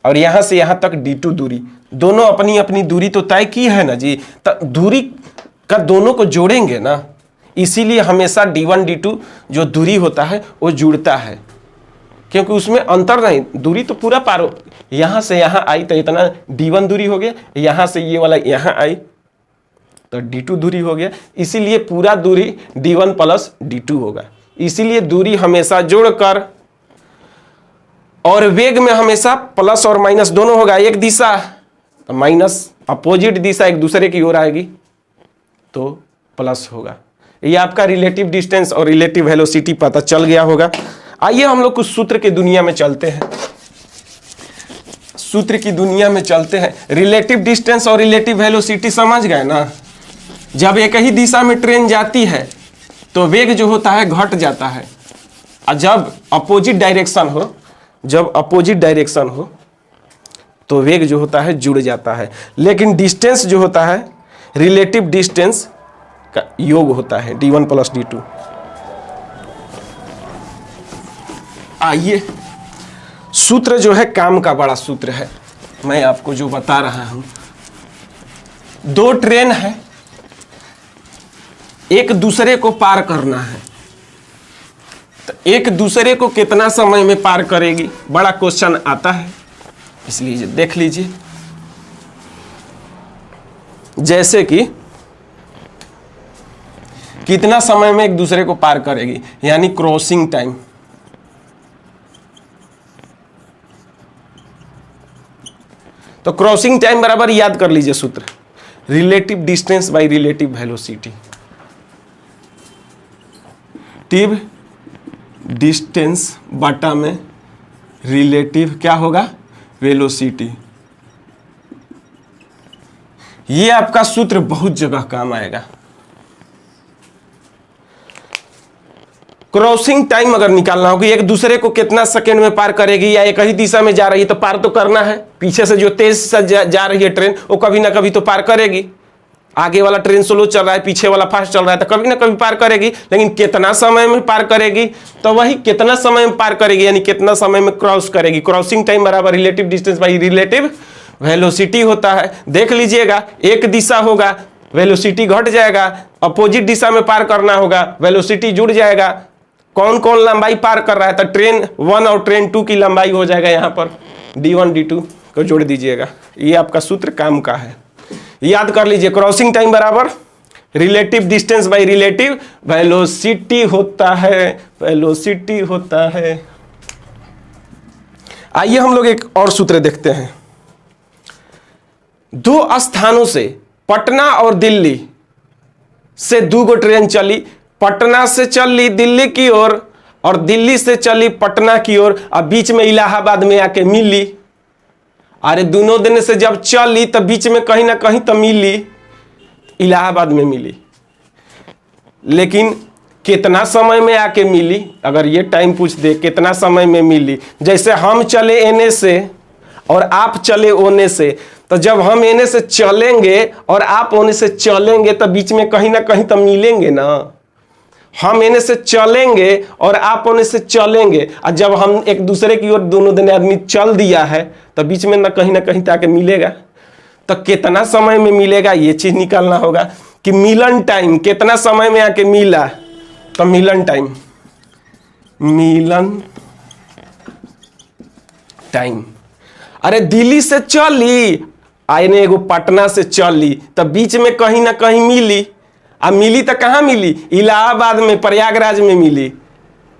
और यहां से यहां तक D2 दूरी, दोनों अपनी अपनी दूरी तो तय की है ना जी। तो दूरी का दोनों को जोड़ेंगे ना, इसीलिए हमेशा D1 D2 जो दूरी होता है वो जुड़ता है, क्योंकि उसमें अंतर नहीं, दूरी तो पूरा पार हो। यहां से यहां आई तो इतना D1 दूरी हो गया, यहां से ये वाला यहां आई तो D2 दूरी हो गया, इसीलिए पूरा दूरी D1 प्लस D2 होगा। इसीलिए दूरी हमेशा जोड़कर और वेग में हमेशा प्लस और माइनस दोनों होगा। एक दिशा तो माइनस, अपोजिट दिशा एक दूसरे की ओर आएगी तो प्लस होगा। ये आपका रिलेटिव डिस्टेंस और रिलेटिव वेलोसिटी पता चल गया होगा। आइए हम लोग कुछ सूत्र की दुनिया में चलते हैं, सूत्र की दुनिया में चलते हैं। रिलेटिव डिस्टेंस और रिलेटिव वेलोसिटी समझ गए ना? जब एक ही दिशा में ट्रेन जाती है तो वेग जो होता है घट जाता है, और जब अपोजिट डायरेक्शन हो, जब अपोजिट डायरेक्शन हो तो वेग जो होता है जुड़ जाता है। लेकिन डिस्टेंस जो होता है, रिलेटिव डिस्टेंस का योग होता है D1 प्लस D2। आइए सूत्र जो है काम का बड़ा सूत्र है, मैं आपको जो बता रहा हूं। दो ट्रेन है, एक दूसरे को पार करना है, तो एक दूसरे को कितना समय में पार करेगी, बड़ा क्वेश्चन आता है, इसलिए देख लीजिए। जैसे कि कितना समय में एक दूसरे को पार करेगी, यानी क्रॉसिंग टाइम। तो क्रॉसिंग टाइम बराबर याद कर लीजिए सूत्र, relative distance by relative velocity. Relative distance बटा में रिलेटिव क्या होगा, वेलोसिटी। ये आपका सूत्र बहुत जगह काम आएगा। क्रॉसिंग टाइम अगर निकालना होगी, एक दूसरे को कितना सेकेंड में पार करेगी, या एक ही दिशा में जा रही है तो पार तो करना है, पीछे से जो तेज से जा रही है ट्रेन वो कभी ना कभी तो पार करेगी। आगे वाला ट्रेन स्लो चल रहा है, पीछे वाला फास्ट चल रहा है, तो कभी ना कभी पार करेगी, लेकिन कितना समय में पार करेगी, तो वही कितना समय में पार करेगी यानी कितना समय में क्रॉस करेगी। क्रॉसिंग टाइम बराबर relative distance by relative velocity होता है। देख लीजिएगा, एक दिशा होगा वेलोसिटी घट जाएगा, अपोजिट दिशा में पार करना होगा वेलोसिटी जुड़ जाएगा। कौन कौन लंबाई पार कर रहा है, तो ट्रेन 1 और ट्रेन 2 की लंबाई हो जाएगा, यहाँ पर d1 d2 को जोड़ दीजिएगा। ये आपका सूत्र काम का है, याद कर लीजिए। क्रॉसिंग टाइम बराबर relative distance by relative velocity होता है, वेलोसिटी होता है। आइए हम लोग एक और सूत्र देखते हैं। दो स्थानों से, पटना और दिल्ली से 2 गो ट्रेन चली, पटना से चली दिल्ली की ओर और दिल्ली से चली पटना की ओर, अब बीच में इलाहाबाद में आके मिली। अरे दोनों दिन से जब चली तो बीच में कहीं ना कहीं तो मिली, इलाहाबाद में मिली, लेकिन कितना समय में आके मिली, अगर ये टाइम पूछ दे कितना समय में मिली। जैसे हम चले एने से और आप चले ओने से, तो जब हम एने से चलेंगे और आप ओने से चलेंगे तो बीच में कहीं ना कहीं तो मिलेंगे ना। हम एने से चलेंगे और आप ओने से चलेंगे, और जब हम एक दूसरे की ओर दोनों दिन आदमी चल दिया है तो बीच में ना कहीं ताकि मिलेगा। तो कितना समय में मिलेगा ये चीज निकालना होगा कि मिलन टाइम कितना समय में आके मिला, तो मिलन टाइम। अरे दिल्ली से चली आने एगो पटना से चली, तो बीच में कहीं ना कहीं मिली, अब मिली तो कहाँ मिली, इलाहाबाद में, प्रयागराज में मिली।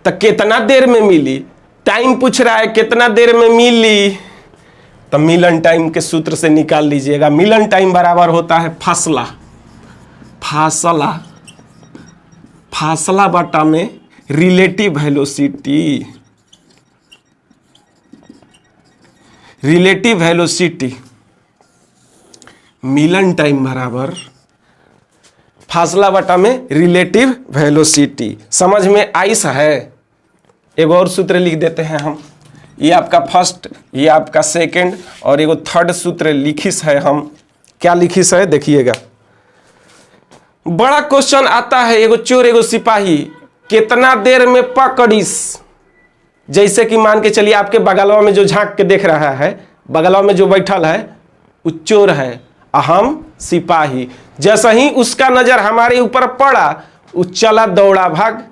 तो कितना देर में मिली, टाइम पूछ रहा है कितना देर में मिली, तो मिलन टाइम के सूत्र से निकाल लीजिएगा। मिलन टाइम बराबर होता है फासला बटा में रिलेटिव वेलोसिटी। मिलन टाइम बराबर फासला बटा में रिलेटिव वेलोसिटी। समझ में आइस है। एक और सूत्र लिख देते हैं हम, ये आपका फर्स्ट, ये आपका सेकंड और एगो थर्ड सूत्र लिखिस है हम। क्या लिखिस है देखिएगा। बड़ा क्वेश्चन आता है, एगो चोर एगो सिपाही कितना देर में पकड़िस। जैसे कि मान के चलिए आपके बगलवा में जो झांक के देख रहा है, बगलवा में जो बैठल है वो चोर है, हम सिपाही। जैसे ही उसका नजर हमारे ऊपर पड़ा, वो चला दौड़ा भाग,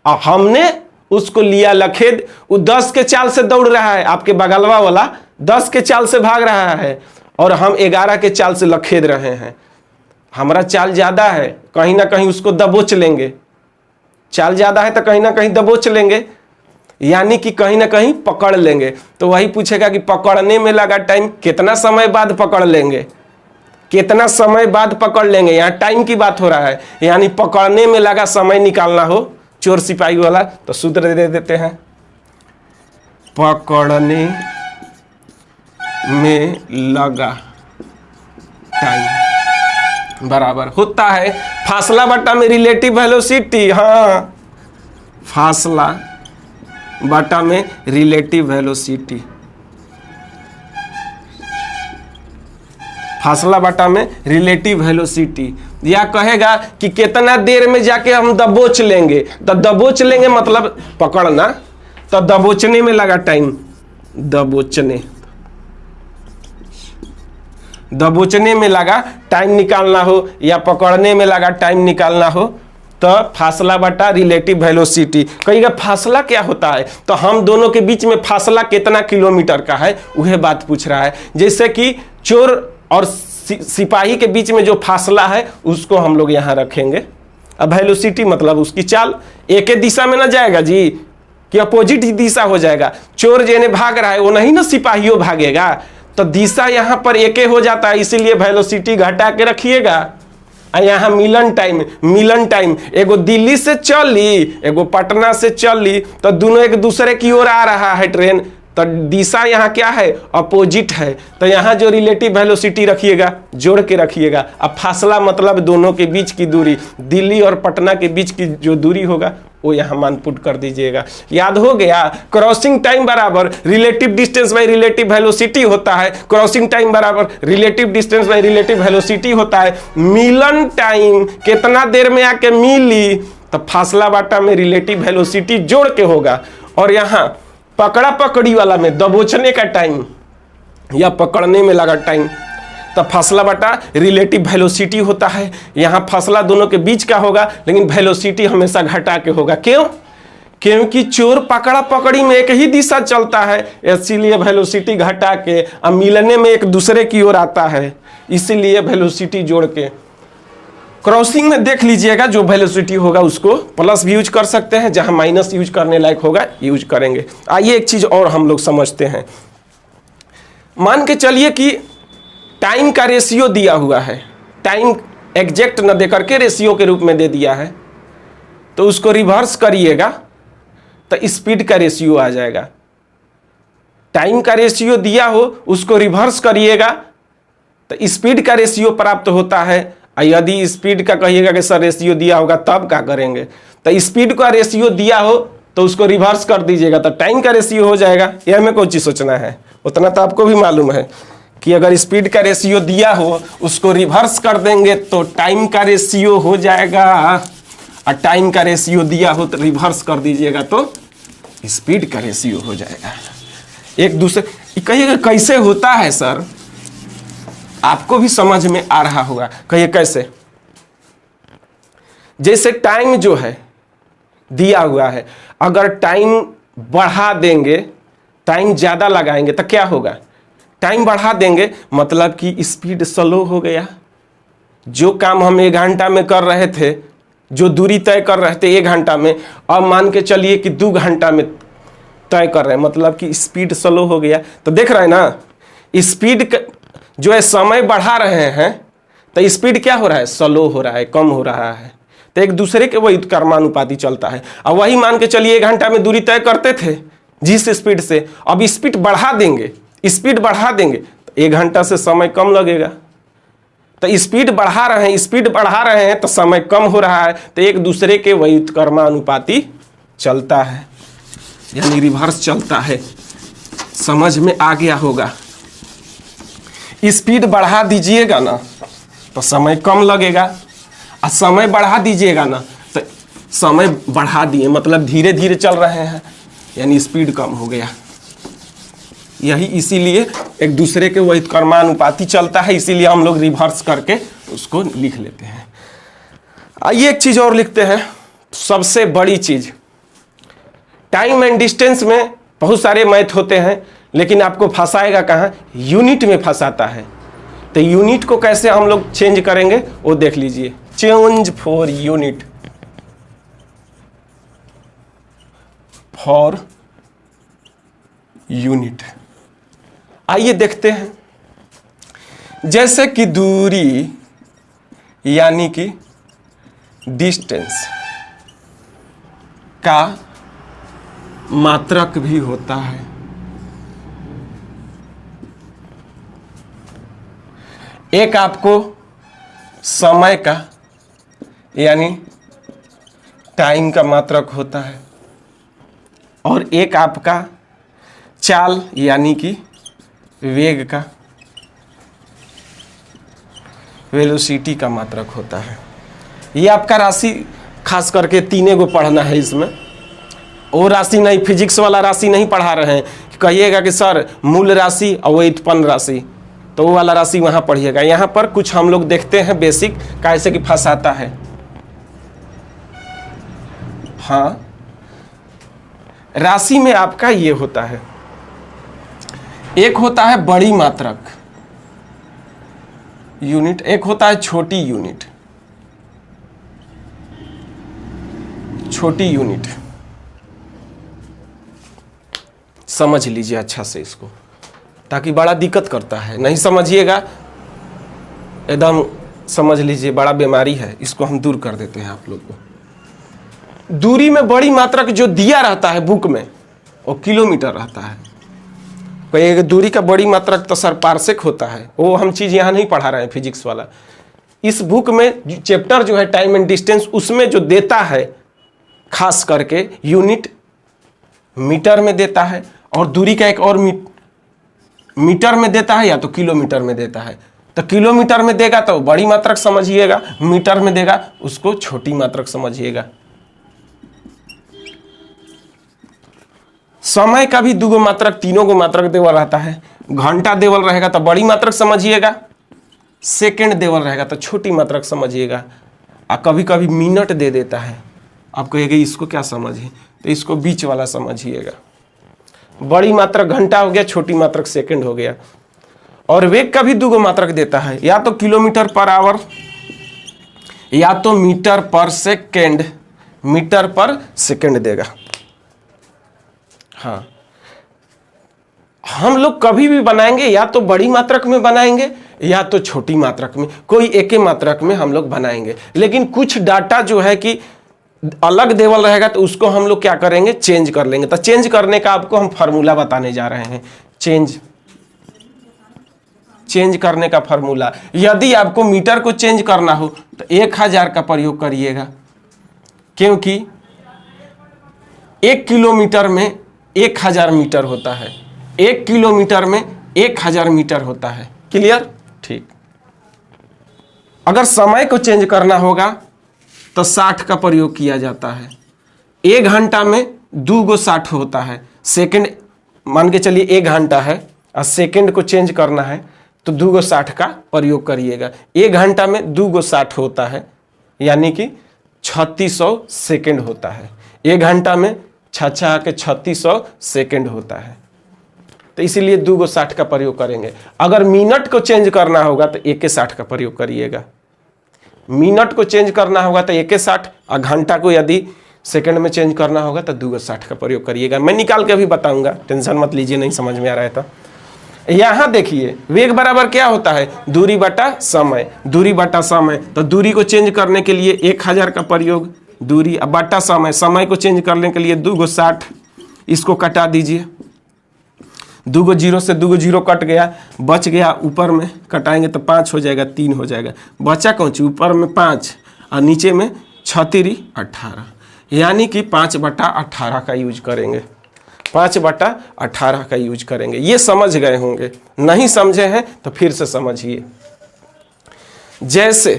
और हमने उसको लिया लखेद। वो 10 के चाल से दौड़ रहा है, आपके बगलवा वाला 10 के चाल से भाग रहा है और हम 11 के चाल से लखेद रहे हैं। हमारा चाल ज्यादा है, कहीं ना कहीं उसको दबोच लेंगे। चाल ज्यादा है तो कहीं ना कहीं दबोच लेंगे, यानी कि कहीं ना कहीं पकड़ लेंगे। तो वही पूछेगा कि पकड़ने में लगा टाइम कितना समय बाद पकड़ लेंगे, कितना समय बाद पकड़ लेंगे। यहाँ टाइम की बात हो रहा है, यानी पकड़ने में लगा समय निकालना हो चोर सिपाही वाला, तो सूत्र दे देते हैं। पकड़ने में लगा टाइम बराबर होता है फासला बटा में रिलेटिव वेलोसिटी। हाँ, फासला बटा में रिलेटिव वेलोसिटी, फासला बटा में रिलेटिव वेलोसिटी। या कहेगा कि कितना देर में जाके हम दबोच लेंगे, तो दबोच लेंगे मतलब पकड़ना, तो दबोचने में लगा टाइम, दबोचने में लगा टाइम निकालना हो या पकड़ने में लगा टाइम निकालना हो, तो फासला बटा रिलेटिव वेलोसिटी। कहिएगा फासला क्या होता है, तो हम दोनों के बीच में फासला कितना किलोमीटर का है वह बात पूछ रहा है। जैसे कि चोर और सिपाही के बीच में जो फासला है उसको हम लोग यहाँ रखेंगे। अब वेलोसिटी मतलब उसकी चाल, एक ही दिशा में ना जाएगा जी, कि अपोजिट ही दिशा हो जाएगा। चोर जेने भाग रहा है वो नहीं ना सिपाहियों भागेगा, तो दिशा यहाँ पर एक हो जाता है, इसीलिए वेलोसिटी घटा के रखिएगा। यहाँ मिलन टाइम एगो दिल्ली से चली एगो पटना से चली, तो दोनों एक दूसरे की ओर आ रहा है ट्रेन, तो दिशा यहाँ क्या है, अपोजिट है, तो यहाँ जो रिलेटिव वेलोसिटी रखिएगा, जोड़ के रखिएगा। अब फासला मतलब दोनों के बीच की दूरी, दिल्ली और पटना के बीच की जो दूरी होगा वो यहाँ मान पुट कर दीजिएगा। याद हो गया, क्रॉसिंग टाइम बराबर relative distance by relative velocity होता है। क्रॉसिंग टाइम बराबर relative distance by relative velocity होता है। मिलन टाइम कितना देर में आके मिली, तो फासला बाटा में रिलेटिव वेलोसिटी जोड़ के होगा। और यहाँ पकड़ा पकड़ी वाला में दबोचने का टाइम या पकड़ने में लगा टाइम, तो फासला बटा रिलेटिव वेलोसिटी होता है। यहाँ फासला दोनों के बीच का होगा, लेकिन वेलोसिटी हमेशा घटा के होगा। क्यों? क्योंकि चोर पकड़ा पकड़ी में एक ही दिशा चलता है, इसीलिए वेलोसिटी घटा के, अब मिलने में एक दूसरे की ओर आता है, इसीलिए वेलोसिटी जोड़ के। क्रॉसिंग में देख लीजिएगा, जो वेलोसिटी होगा उसको प्लस भी यूज कर सकते हैं, जहां माइनस यूज करने लायक होगा यूज करेंगे। आइए एक चीज और हम लोग समझते हैं। मान के चलिए कि टाइम का रेशियो दिया हुआ है, टाइम एग्जैक्ट न देकर के रेशियो के रूप में दे दिया है, तो उसको रिवर्स करिएगा तो स्पीड का रेशियो आ जाएगा। टाइम का रेशियो दिया हो, उसको रिवर्स करिएगा तो स्पीड का रेशियो प्राप्त होता है। यदि स्पीड का कहिएगा कि सर रेशियो दिया होगा तब क्या करेंगे, तो स्पीड का रेशियो दिया हो तो उसको रिवर्स कर दीजिएगा तो टाइम का रेशियो हो जाएगा। यह हमें कोई चीज सोचना है, उतना तो आपको भी मालूम है कि अगर स्पीड का रेशियो दिया हो उसको रिवर्स कर देंगे तो टाइम का रेशियो हो जाएगा, और टाइम का रेशियो दिया हो तो रिवर्स कर दीजिएगा तो स्पीड का रेशियो हो जाएगा। एक दूसरे कहिएगा कैसे होता है सर, आपको भी समझ में आ रहा होगा। कहिए कैसे? जैसे टाइम जो है दिया हुआ है, अगर टाइम बढ़ा देंगे, टाइम ज्यादा लगाएंगे तो क्या होगा? टाइम बढ़ा देंगे मतलब कि स्पीड स्लो हो गया। जो काम हम 1 घंटा में कर रहे थे, जो दूरी तय कर रहे थे 1 घंटा में, अब मान के चलिए कि 2 घंटा में तय कर रहे हैं, मतलब कि स्पीड स्लो हो गया। तो देख रहे हैं ना, स्पीड जो है समय बढ़ा रहे हैं तो स्पीड क्या हो रहा है? स्लो हो रहा है, कम हो रहा है। तो एक दूसरे के वही कर्मानुपाती चलता है। अब वही मान के चलिए 1 घंटा में दूरी तय करते थे जिस स्पीड से, अब स्पीड बढ़ा देंगे, स्पीड बढ़ा देंगे तो 1 घंटा से समय कम लगेगा। तो स्पीड बढ़ा रहे हैं, स्पीड बढ़ा रहे हैं तो समय कम हो रहा है, तो एक दूसरे के वही कर्मानुपाती चलता है, यानी रिवर्स चलता है। समझ में आ गया होगा। स्पीड बढ़ा दीजिएगा ना तो समय कम लगेगा, और समय बढ़ा दीजिएगा ना तो समय बढ़ा दिए मतलब धीरे धीरे चल रहे हैं, यानी स्पीड कम हो गया। यही इसीलिए एक दूसरे के वही कर्मानुपाती चलता है, इसीलिए हम लोग रिवर्स करके उसको लिख लेते हैं। आइए एक चीज और लिखते हैं, सबसे बड़ी चीज। टाइम एंड डिस्टेंस में बहुत सारे मैथ होते हैं, लेकिन आपको फंसाएगा कहाँ? यूनिट में फंसाता है। तो यूनिट को कैसे हम लोग चेंज करेंगे वो देख लीजिए। Change for unit, for unit. आइए देखते हैं। जैसे कि दूरी यानी कि डिस्टेंस का मात्रक भी होता है। एक आपको समय का यानी टाइम का मात्रक होता है, और एक आपका चाल यानी कि वेग का, वेलोसिटी का मात्रक होता है। ये आपका राशि खास करके 3 गो पढ़ना है इसमें, और राशि नहीं, फिजिक्स वाला राशि नहीं पढ़ा रहे हैं। कहिएगा कि सर मूल राशि और व्युत्पन्न राशि, तो वो वाला राशि वहां पढ़िएगा। यहां पर कुछ हम लोग देखते हैं बेसिक कैसे कि फंसाता है। हाँ, राशि में आपका ये होता है, एक होता है बड़ी मात्रक यूनिट, एक होता है छोटी यूनिट, छोटी यूनिट। समझ लीजिए अच्छा से इसको, ताकि बड़ा दिक्कत करता है, नहीं समझिएगा एकदम समझ लीजिए बड़ा बीमारी है, इसको हम दूर कर देते हैं आप लोग को। दूरी में बड़ी मात्रक जो दिया रहता है बुक में वो किलोमीटर रहता है, कोई दूरी का बड़ी मात्रक तो सर पार्सेक होता है, वो हम चीज़ यहाँ नहीं पढ़ा रहे हैं फिजिक्स वाला। इस बुक में चैप्टर जो है टाइम एंड डिस्टेंस, उसमें जो देता है खास करके यूनिट मीटर में देता है, और दूरी का एक और मीटर में देता है या तो किलोमीटर में देता है। तो किलोमीटर में देगा तो बड़ी मात्रक समझिएगा, मीटर में देगा उसको छोटी मात्रक समझिएगा। समय का भी दूगो मात्रक तीनों को मात्रक देवल रहता है। घंटा देवल रहेगा तो बड़ी मात्रक समझिएगा, सेकंड देवल रहेगा तो छोटी मात्रक समझिएगा। और कभी कभी मिनट दे देता है, आप कहिएगा इसको क्या समझे, तो इसको बीच वाला समझिएगा। बड़ी मात्रक घंटा हो गया, छोटी मात्रक सेकंड हो गया। और वेग का भी दूगो मात्रक देता है, या तो किलोमीटर पर आवर या तो मीटर पर सेकंड, मीटर पर सेकंड देगा। हाँ, हम लोग कभी भी बनाएंगे या तो बड़ी मात्रक में बनाएंगे या तो छोटी मात्रक में, कोई एक ही मात्रक में हम लोग बनाएंगे। लेकिन कुछ डाटा जो है कि अलग देवल रहेगा तो उसको हम लोग क्या करेंगे, चेंज कर लेंगे। तो चेंज करने का आपको हम फार्मूला बताने जा रहे हैं। चेंज करने का फार्मूला, यदि आपको मीटर को चेंज करना हो तो 1000 का प्रयोग करिएगा, क्योंकि 1 किलोमीटर में 1000 मीटर होता है, 1 किलोमीटर में 1000 मीटर होता है। क्लियर? ठीक। अगर समय को चेंज करना होगा तो 60 का प्रयोग किया जाता है। 1 घंटा में 2 गो 60 होता है। सेकंड मान के चलिए 1 घंटा है और सेकंड को चेंज करना है तो 2 गो 60 का प्रयोग करिएगा। 1 घंटा में 2 गो 60 होता है, यानी कि 3600 सेकंड होता है। 1 घंटा में 3600 सेकंड होता है, तो इसीलिए 2 गो 60 का प्रयोग करेंगे। अगर मिनट को चेंज करना होगा तो 1 के 60 का प्रयोग करिएगा। मिनट को चेंज करना होगा तो 1 के 60, और घंटा को यदि सेकंड में चेंज करना होगा तो 2 गो 60 का प्रयोग करिएगा। मैं निकाल के भी बताऊंगा, टेंशन मत लीजिए, नहीं समझ में आ रहा है तो। यहां देखिए वेग बराबर क्या होता है, दूरी बटा समय। दूरी बटा समय, तो दूरी को चेंज करने के लिए 1000 का प्रयोग, दूरी बटा समय। समय को चेंज करने के लिए 2 गो 60, इसको कटा दीजिए। 2 गो 0 से 2 गो 0 कट गया, बच गया ऊपर में कटाएंगे तो 5 हो जाएगा, 3 हो जाएगा, बचा कौन सी, ऊपर में 5 और नीचे में 6 18, यानी कि 5/18 का यूज करेंगे। 5/18 का यूज करेंगे। ये समझ गए होंगे, नहीं समझे हैं तो फिर से समझिए। जैसे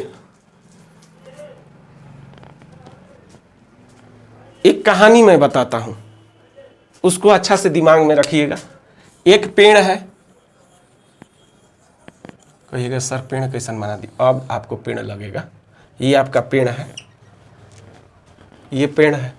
एक कहानी मैं बताता हूं, उसको अच्छा से दिमाग में रखिएगा। एक पेड़ है, कहिएगा सर पेड़ कैसन बना दी, अब आपको पेड़ लगेगा। ये आपका पेड़ है, ये पेड़ है।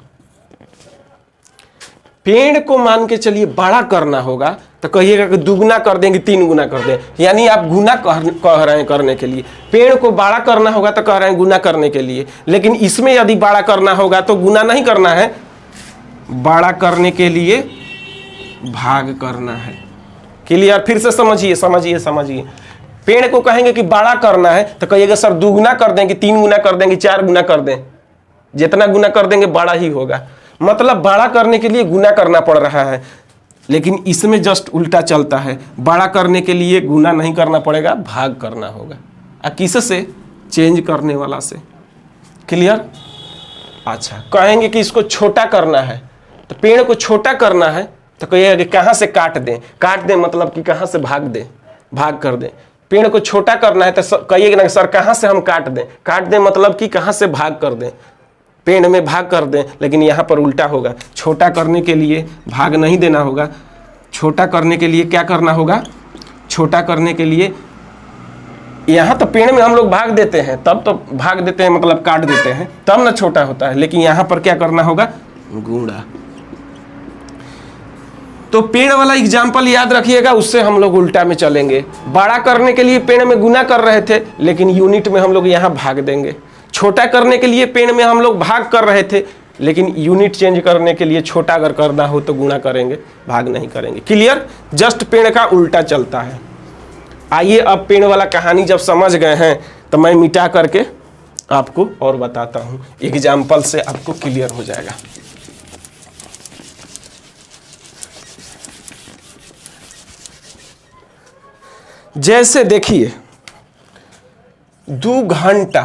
पेड़ को मान के चलिए बड़ा करना होगा तो कहिएगा कि दुगुना कर देंगे, 3 गुना कर दें, यानी आप गुना कह रहे हैं करने के लिए। पेड़ को बड़ा करना होगा तो कह रहे हैं गुना करने के लिए, लेकिन इसमें यदि बड़ा करना होगा तो गुना नहीं करना है, बड़ा करने के लिए भाग करना है। क्लियर? फिर से समझिए समझिए समझिए। पेड़ को कहेंगे कि बड़ा करना है तो कहिएगा सर दुगुना कर देंगे, 3 गुना कर देंगे, 4 गुना कर दें, जितना गुना कर देंगे बड़ा ही होगा। मतलब बड़ा करने के लिए गुना करना पड़ रहा है, लेकिन इसमें जस्ट उल्टा चलता है। बड़ा करने के लिए गुना नहीं करना पड़ेगा, भाग करना होगा। किससे? चेंज करने वाला से। क्लियर? अच्छा, कहेंगे कि इसको छोटा करना है तो पेड़ को छोटा करना है तो कहिएगा कि कहाँ से काट दें। काट दें मतलब कि कहाँ से भाग दें, भाग कर दें। पेड़ को छोटा करना है तो कहिएगा ना सर कहाँ से हम काट दें। काट दें मतलब कि कहाँ से भाग कर दें, पेड़ में भाग कर दें, लेकिन यहाँ पर उल्टा होगा। छोटा करने के लिए भाग नहीं देना होगा, छोटा करने के लिए क्या करना होगा, छोटा करने के लिए यहाँ तो पेड़ में हम लोग भाग देते हैं, तब तो भाग देते हैं मतलब काट देते हैं, तब ना छोटा होता है, लेकिन यहाँ पर क्या करना होगा, गुणा। तो पेड़ वाला एग्जाम्पल याद रखिएगा, उससे हम लोग उल्टा में चलेंगे। बड़ा करने के लिए पेड़ में गुना कर रहे थे, लेकिन यूनिट में हम लोग यहाँ भाग देंगे। छोटा करने के लिए पेड़ में हम लोग भाग कर रहे थे, लेकिन यूनिट चेंज करने के लिए छोटा अगर करना हो तो गुणा करेंगे, भाग नहीं करेंगे। क्लियर? जस्ट पेड़ का उल्टा चलता है। आइए अब पेड़ वाला कहानी जब समझ गए हैं तो मैं मिटा करके आपको और बताता हूँ, एग्जाम्पल से आपको क्लियर हो जाएगा। जैसे देखिए 2 घंटा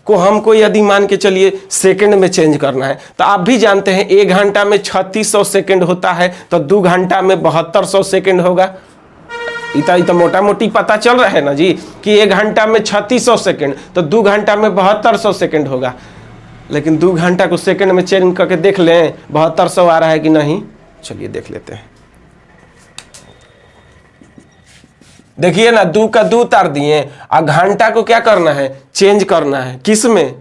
को हमको यदि मान के चलिए सेकंड में चेंज करना है, तो आप भी जानते हैं 1 घंटा में 3600 सेकंड होता है, तो 2 घंटा में 7200 सेकंड होगा। इतना मोटा मोटी पता चल रहा है ना जी कि 1 घंटा में 3600 सेकंड, तो 2 घंटा में 7200 सेकंड होगा। लेकिन 2 घंटा को सेकंड में चेंज करके देख लें 7200 आ रहा है कि नहीं। चलिए देख लेते हैं। देखिए ना, 2 का 2 उतार दिए, और घंटा को क्या करना है, चेंज करना है। किस में?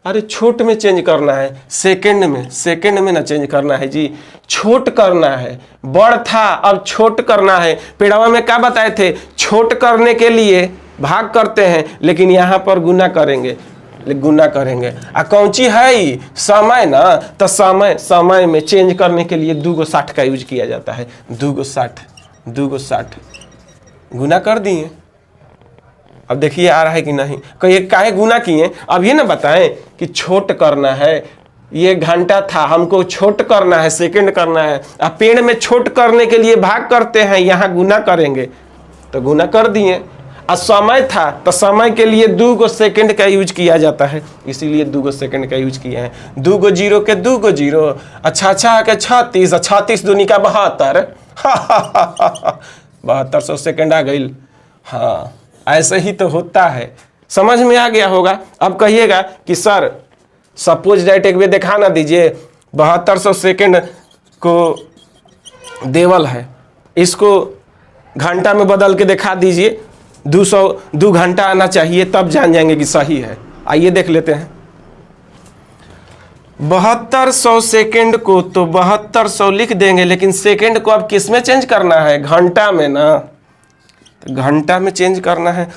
अरे छोट में चेंज करना है, सेकंड में। सेकंड में ना चेंज करना है जी, छोट करना है। बड़ था, अब छोट करना है। पेड़वा में क्या बताए थे, छोट करने के लिए भाग करते हैं, लेकिन यहाँ पर गुना करेंगे, गुना करेंगे। कौची है समय ना, तो समय में चेंज करने के लिए 2 को 60 का यूज किया जाता है। 2 को 60 गुना कर दिए। अब देखिए आ रहा है कि नहीं। कहिए काहे गुना किए, अब ये ना बताएं कि छोट करना है। ये घंटा था, हमको छोट करना है, सेकंड करना है। अब पेड़ में छोट करने के लिए भाग करते हैं, यहाँ गुना करेंगे, तो गुना कर दिए। और समय था, तो समय के लिए 2 को सेकंड का यूज किया जाता है, इसीलिए 2 को सेकंड का यूज किए हैं। 2 को 0 के 2 को 0, अच्छा के 36, 36 दूनी का 72। 7200 सेकंड आ गई। हाँ, ऐसे ही तो होता है। समझ में आ गया होगा। अब कहिएगा कि सर सपोज दैट एक बार दिखा ना दीजिए, 7200 सेकंड को देवल है, इसको घंटा में बदल के दिखा दीजिए। 2 घंटा आना चाहिए, तब जान जाएंगे कि सही है। आइए देख लेते हैं। 7200 सेकंड को तो 7200 लिख देंगे, लेकिन सेकंड को अब किस में चेंज करना है, घंटा में ना। तो घंटा में चेंज करना है,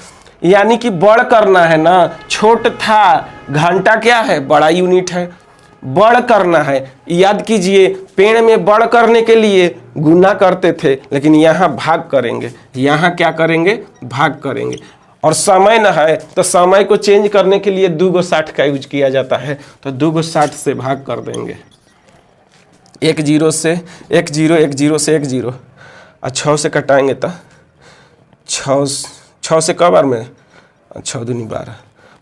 यानी कि बड़ करना है ना। छोट था, घंटा क्या है, बड़ा यूनिट है। बड़ करना है, याद कीजिए पेड़ में बड़ करने के लिए गुना करते थे, लेकिन यहाँ भाग करेंगे। यहाँ क्या करेंगे, भाग करेंगे। और समय न है, तो समय को चेंज करने के लिए 2 को 60 का यूज किया जाता है, तो 2 को 60 से भाग कर देंगे। 1 0 से 1 0, 1 0 से 1 0, और 6 से कटाएंगे तो 6 से कब बार में, 6 दूनी 12,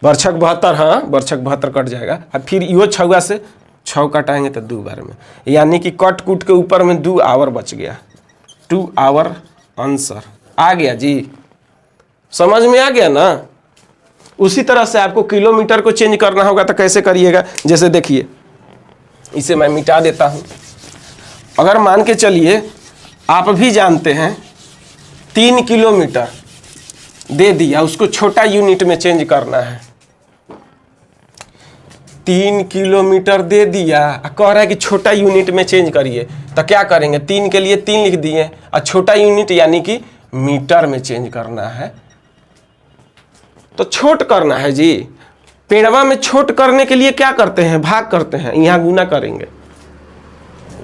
बरछक 72। हाँ, बरछक 72 कट जाएगा। और फिर यो 6 से 6 कटाएंगे तो 2 बार में, यानी कि कट कूट के ऊपर में 2 आवर बच गया। 2 आवर आंसर आ गया जी। समझ में आ गया ना। उसी तरह से आपको किलोमीटर को चेंज करना होगा, तो कैसे करिएगा, जैसे देखिए, इसे मैं मिटा देता हूं। अगर मान के चलिए आप भी जानते हैं 3 किलोमीटर दे दिया, उसको छोटा यूनिट में चेंज करना है। 3 किलोमीटर दे दिया, कह रहा है कि छोटा यूनिट में चेंज करिए, तो क्या करेंगे, 3 के लिए 3 लिख दिए, और छोटा यूनिट यानी कि मीटर में चेंज करना है। तो छोट करना है जी। पेड़वा में छोट करने के लिए क्या करते हैं, भाग करते हैं। यहाँ गुना करेंगे,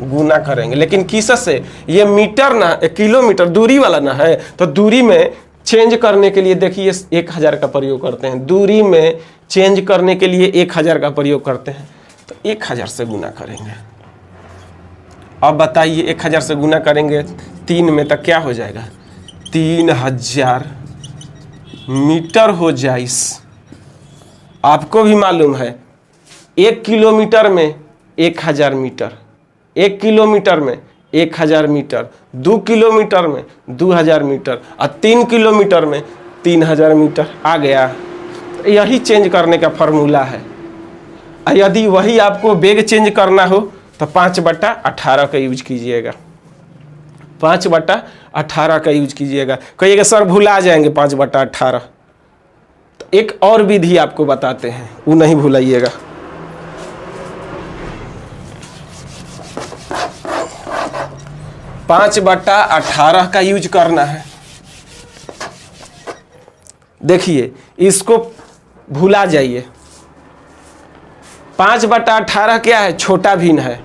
गुना करेंगे, लेकिन किस से, ये मीटर ना, किलोमीटर दूरी वाला ना है, तो दूरी में चेंज करने के लिए देखिए 1000 का प्रयोग करते हैं। दूरी में चेंज करने के लिए 1000 का प्रयोग करते हैं, तो 1000 से गुना करेंगे। अब बताइए 1000 से गुना करेंगे 3 में, तो क्या हो जाएगा, 3000 मीटर हो जाइस। आपको भी मालूम है 1 किलोमीटर में 1000 मीटर, 1 किलोमीटर में 1000 मीटर, 2 किलोमीटर में 2000 मीटर, और 3 किलोमीटर में 3000 मीटर आ गया। यही चेंज करने का फॉर्मूला है। यदि वही आपको वेग चेंज करना हो तो 5/18 का यूज कीजिएगा। 5/18 का यूज कीजिएगा। कहिएगा सर भुला जाएंगे 5/18, तो एक और विधि आपको बताते हैं, वो नहीं भुलाइएगा। पाँच बटा 18 का यूज करना है। देखिए इसको भुला जाइए। 5/18 क्या है, छोटा भिन्न है।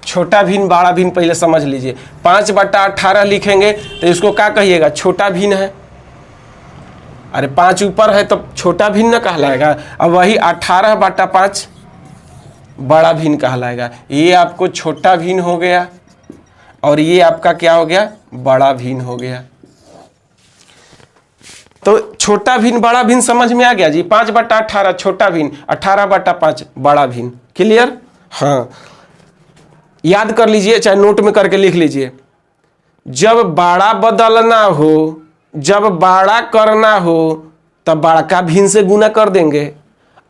छोटा भिन्न बड़ा भिन्न पहले समझ लीजिए। 5/18 लिखेंगे तो इसको क्या कहिएगा, छोटा भिन्न है। अरे 5 ऊपर है तो छोटा भिन्न कहलाएगा। अब वही 18/5 बड़ा भिन्न कहलाएगा। ये आपको छोटा भिन्न हो गया और ये आपका क्या हो गया, बड़ा भिन्न हो गया। तो छोटा भिन्न बड़ा भिन्न समझ में आ गया जी। 5/18 छोटा भिन्न, 18/5 बड़ा भिन्न। क्लियर? हाँ, याद कर लीजिए, चाहे नोट में करके लिख लीजिए। जब बड़ा बदलना हो, जब बड़ा करना हो, तब बड़का भिन्न से गुना कर देंगे,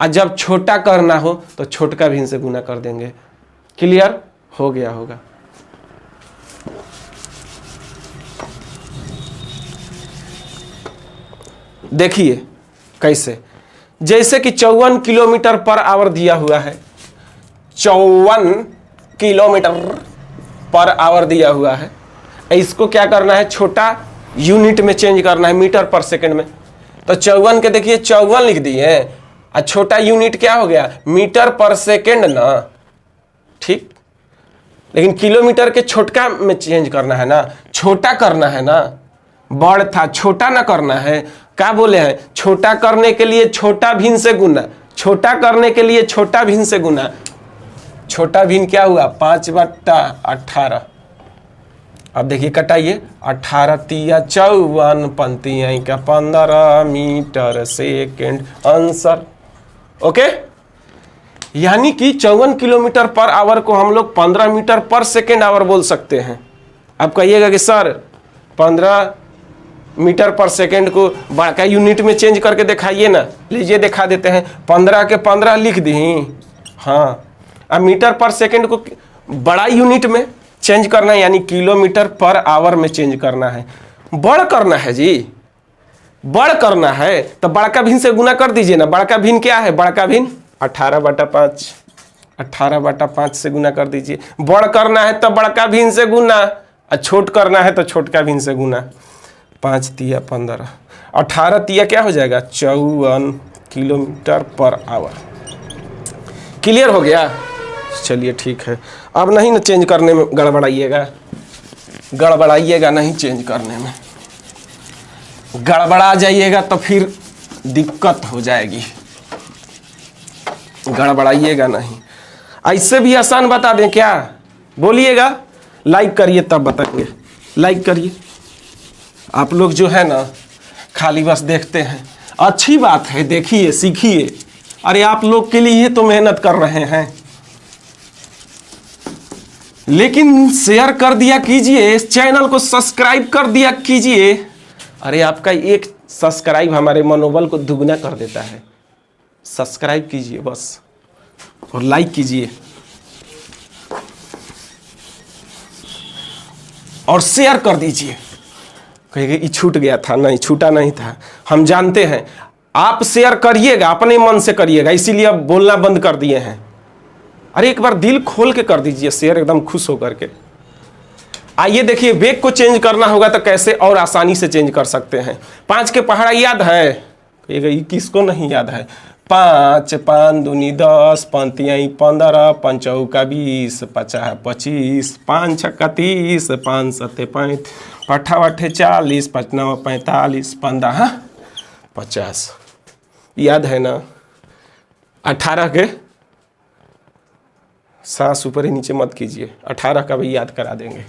और जब छोटा करना हो तो छोटका भिन्न से गुना कर देंगे। क्लियर हो गया होगा। देखिए कैसे, जैसे कि 54 किलोमीटर पर आवर दिया हुआ है, 54 किलोमीटर पर आवर दिया हुआ है। इसको क्या करना है, छोटा यूनिट में चेंज करना है, मीटर पर सेकंड में। तो 54 के देखिए 54 लिख दिए, और छोटा यूनिट क्या हो गया, मीटर पर सेकंड ना, ठीक। लेकिन किलोमीटर के छोटका में चेंज करना है ना, छोटा करना है ना, बड़ था छोटा ना करना है। क्या बोले हैं, छोटा करने के लिए छोटा भिन्न से गुना, छोटा करने के लिए छोटा भिन्न से गुना। छोटा भिन्न क्या हुआ, 5/18। अब देखिए कटाइए, 18 तिया 54 पंक्तियाँ का 15 मीटर सेकेंड आंसर। ओके, यानी कि 54 किलोमीटर पर आवर को हम लोग 15 मीटर पर सेकेंड आवर बोल सकते हैं। अब कहिएगा कि सर 15 मीटर पर सेकेंड को बड़का यूनिट में चेंज करके दिखाइए ना। लीजिए दिखा देते हैं, 15 के 15 लिख दी। हाँ, अब मीटर पर सेकेंड को बड़ा यूनिट में चेंज करना है, यानी किलोमीटर पर आवर में चेंज करना है। बड़ करना है जी, बड़ करना है तो बड़का भिन्न से गुना कर दीजिए ना। बड़का भिन्न क्या है, बड़का भिन्न 18/5, 18/5 से गुना कर दीजिए। बड़ करना है तो बड़का भिन्न से गुना, और छोट करना है तो छोटका भिन्न से गुना। 5 तिया 15, 18 तिया क्या हो जाएगा, 54 किलोमीटर पर आवर। क्लियर हो गया? चलिए ठीक है। अब नहीं ना चेंज करने में गड़बड़ाइएगा, गड़बड़ाइएगा नहीं चेंज करने में। गड़बड़ा जाइएगा तो फिर दिक्कत हो जाएगी, गड़बड़ाइएगा नहीं। ऐसे भी आसान बता दें क्या, बोलिएगा। लाइक करिए तब बताएंगे, लाइक करिए। आप लोग जो है ना खाली बस देखते हैं, अच्छी बात है, देखिए सीखिए। अरे आप लोग के लिए तो मेहनत कर रहे हैं, लेकिन शेयर कर दिया कीजिए, चैनल को सब्सक्राइब कर दिया कीजिए। अरे आपका एक सब्सक्राइब हमारे मनोबल को दुगना कर देता है। सब्सक्राइब कीजिए बस, और लाइक कीजिए, और शेयर कर दीजिए। कहेंगे ये छूट गया था, नहीं छूटा नहीं था, हम जानते हैं। आप शेयर करिएगा, अपने मन से करिएगा, इसीलिए अब बोलना बंद कर दिए हैं। अरे एक बार दिल खोल के कर दीजिए शेयर, एकदम खुश होकर के। आइए देखिए, वेग को चेंज करना होगा तो कैसे और आसानी से चेंज कर सकते हैं। 5 के पहाड़ा याद है? कहिएगा किसको नहीं याद है। 5 5 दूनी 10, पंतियाँ 15, 5 चौका 20, 50 25, 5 छक्का 30, 5 सत्ते 35, 8 8 40, 5 9 45, 15 50। याद है ना? 18 के सांस ऊपर ही नीचे मत कीजिए, 18 का भी याद करा देंगे।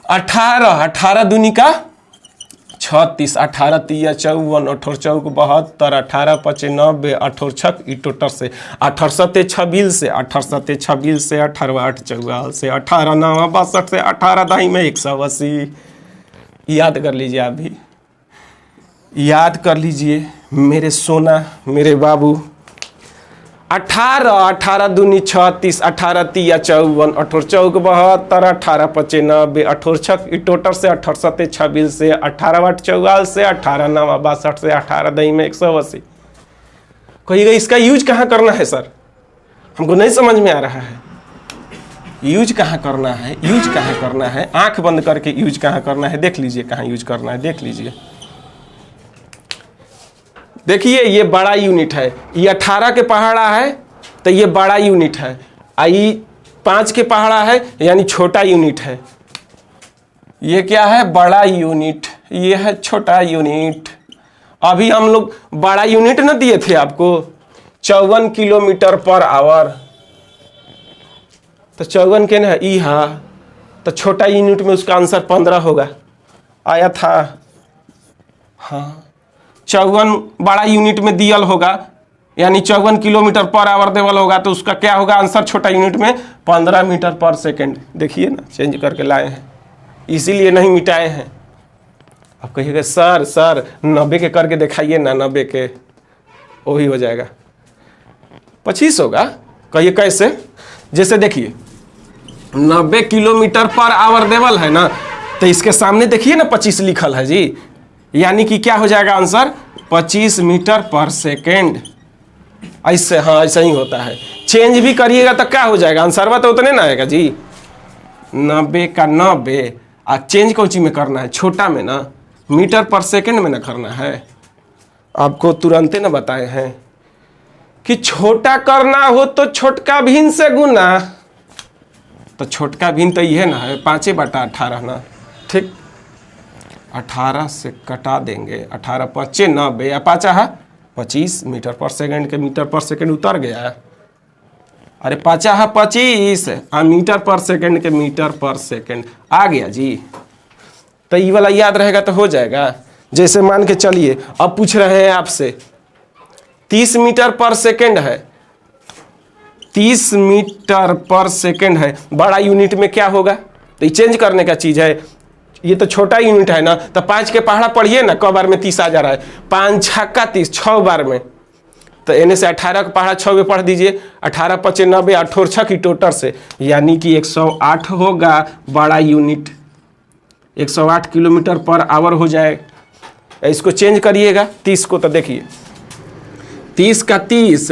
18 18 दूनी का 36, 18 तिया 54, 18 चौक 72, 18 5 90, 18 छक इटोटर से 18 सत्ते 26 से 18 सत्ते 26 से 18 8 44 से 18 9 62 से 18 दाई में 180। याद कर लीजिए, आप भी याद कर लीजिए मेरे सोना, मेरे बाबू। 18 18 दूनी 36, 18 तिया 54, 18 चौक 72, 18 5 90, 18 छक इटोटर से 18 सत्ते 26 से 18 8 44 से 18 9 62 से 18 दही में 180। कहिएगा इसका यूज कहाँ करना है सर? हमको नहीं समझ में आ रहा है। यूज कहाँ करना है, यूज कहाँ करना है? आंख बंद करके यूज कहाँ करना है देख लीजिए, कहाँ यूज करना है देख लीजिए। देखिए ये बड़ा यूनिट है, ये 18 के पहाड़ा है तो ये बड़ा यूनिट है, आई 5 के पहाड़ा है यानी छोटा यूनिट है। ये क्या है? बड़ा यूनिट, ये है छोटा यूनिट। अभी हम लोग बड़ा यूनिट ना दिए थे आपको, 54 किलोमीटर पर आवर, तो 54 के ना ई हा, तो छोटा यूनिट में उसका आंसर 15 होगा, आया था। हाँ 54 बड़ा यूनिट में दियल होगा, यानी 54 किलोमीटर पर आवर देवल होगा, तो उसका क्या होगा आंसर छोटा यूनिट में 15 मीटर पर सेकेंड। देखिए ना, चेंज करके लाए हैं, इसीलिए नहीं मिटाए हैं। आप कहिएगा सर 90 के करके दिखाइए ना, 90 के वही हो जाएगा, 25 होगा। कहिए कैसे? जैसे देखिए 90 किलोमीटर पर आवर देवल है ना, तो इसके सामने देखिए ना 25 लिखल है जी, यानी कि क्या हो जाएगा आंसर 25 मीटर पर सेकेंड। ऐसे, हाँ ऐसा ही होता है। चेंज भी करिएगा तो क्या हो जाएगा आंसर, तो उतने ना आएगा जी, 90 का 90। चेंज कौन चीज में करना है, छोटा में ना, मीटर पर सेकेंड में ना करना है। आपको तुरंत ना बताए हैं कि छोटा करना हो तो छोटका भिन्न से गुना, तो छोटका भिन्न तो ये ना है 5/18 ना, ठीक। 18 से कटा देंगे, 18 5 90 या 5 25 मीटर पर सेकेंड के मीटर पर सेकेंड उतर गया। अरे 5 25 मीटर पर सेकेंड के मीटर पर सेकेंड आ गया जी। तो ये वाला याद रहेगा तो हो जाएगा। जैसे मान के चलिए अब पूछ रहे हैं आपसे 30 मीटर पर सेकेंड है, 30 मीटर पर सेकेंड है, बड़ा यूनिट में क्या होगा, तो ये चेंज करने का चीज है। ये तो छोटा यूनिट है ना, तो 5 के पहाड़ा पढ़िए ना, क बार में 30 आ जा रहा है, 5 छक्का 30, 6 बार में। तो एने से 18 का पहाड़ा 6 में पढ़ दीजिए, 18 5 90, 8 और 6 की टोटर से, यानी कि 108 होगा बड़ा यूनिट, 108 किलोमीटर पर आवर हो जाए। इसको चेंज करिएगा 30 को, तो देखिए 30 का 30,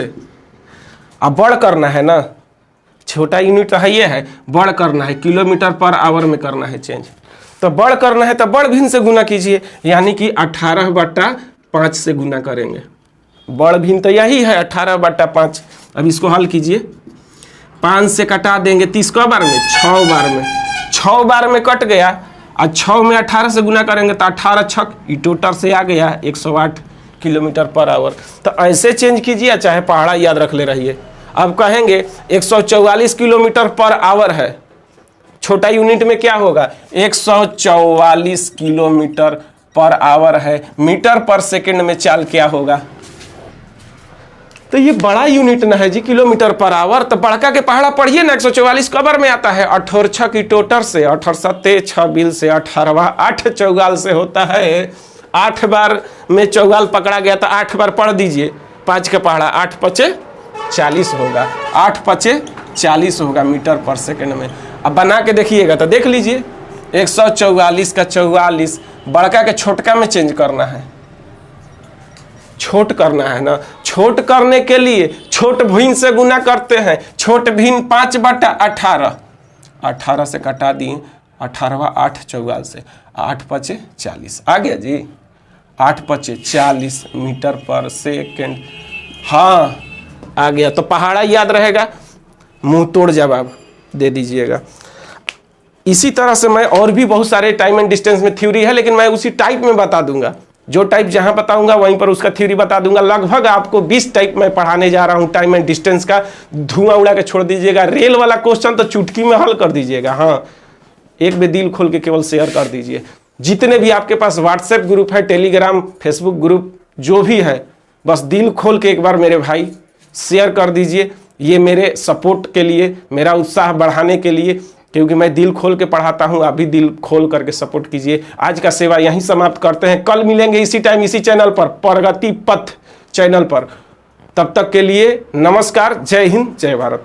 अब बड़ करना है ना, छोटा यूनिट तो है ये है, बड़ करना है, किलोमीटर पर आवर में करना है चेंज। तो बड़ करना है तो बड़ भिन्न से गुना कीजिए, यानी कि 18/5 से गुना करेंगे। बड़ भिन्न तो यही है 18/5। अब इसको हल कीजिए, 5 से कटा देंगे 30 क बार में, 6 बार में, 6 बार में कट गया, और 6 में 18 से गुना करेंगे तो 18 छक टोटर से आ गया 108 किलोमीटर पर आवर। तो ऐसे चेंज कीजिए, चाहे पहाड़ा याद रख ले रहिए। अब कहेंगे 144 किलोमीटर पर आवर है, छोटा यूनिट में क्या होगा 144 किलोमीटर पर आवर है, मीटर पर सेकंड में चाल क्या होगा, तो ये बड़ा यूनिट ना है जी किलोमीटर पर आवर। तो बड़का के पहाड़ा पढ़िए ना, 144 कबर में आता है, 18 की टोटर से, 18 7 6 बिल से, 18 8 चौगाल से होता है। 8 बार में चौगाल पकड़ा गया तो 8 बार पढ़ दीजिए, 5 का पहाड़ा 8 5 40 होगा, 8 5 40 होगा मीटर पर सेकंड में। अब बना के देखिएगा तो देख लीजिए 144 का 44, बड़का के छोटका में चेंज करना है, छोट करना है ना। छोट करने के लिए छोट भिन्न से गुना करते हैं, छोट भिन्न 5/18, 18 से कटा दिए, 18 8 चौगाल से, 8 5 40 आ गया जी, 8 5 40 मीटर पर सेकेंड। हाँ आ गया, तो पहाड़ा याद रहेगा, मुंह तोड़ जवाब दे दीजिएगा। इसी तरह से मैं और भी बहुत सारे टाइम एंड डिस्टेंस में थ्योरी है, लेकिन मैं उसी टाइप में बता दूंगा, जो टाइप जहां बताऊंगा वहीं पर उसका थ्योरी बता दूंगा। लगभग आपको 20 टाइप में पढ़ाने जा रहा हूं टाइम एंड डिस्टेंस का। धुआं उड़ा के छोड़ दीजिएगा, रेल वाला क्वेश्चन तो चुटकी में हल कर दीजिएगा। हाँ एक भी दिल खोल के केवल शेयर कर दीजिए। जितने भी आपके पास व्हाट्सएप ग्रुप है, टेलीग्राम, फेसबुक ग्रुप जो भी है, बस दिल खोल के एक बार मेरे भाई शेयर कर दीजिए। ये मेरे सपोर्ट के लिए, मेरा उत्साह बढ़ाने के लिए, क्योंकि मैं दिल खोल के पढ़ाता हूं। आप भी दिल खोल करके सपोर्ट कीजिए। आज का सेवा यहीं समाप्त करते हैं, कल मिलेंगे इसी टाइम इसी चैनल पर, प्रगति पथ चैनल पर। तब तक के लिए नमस्कार, जय हिंद, जय भारत।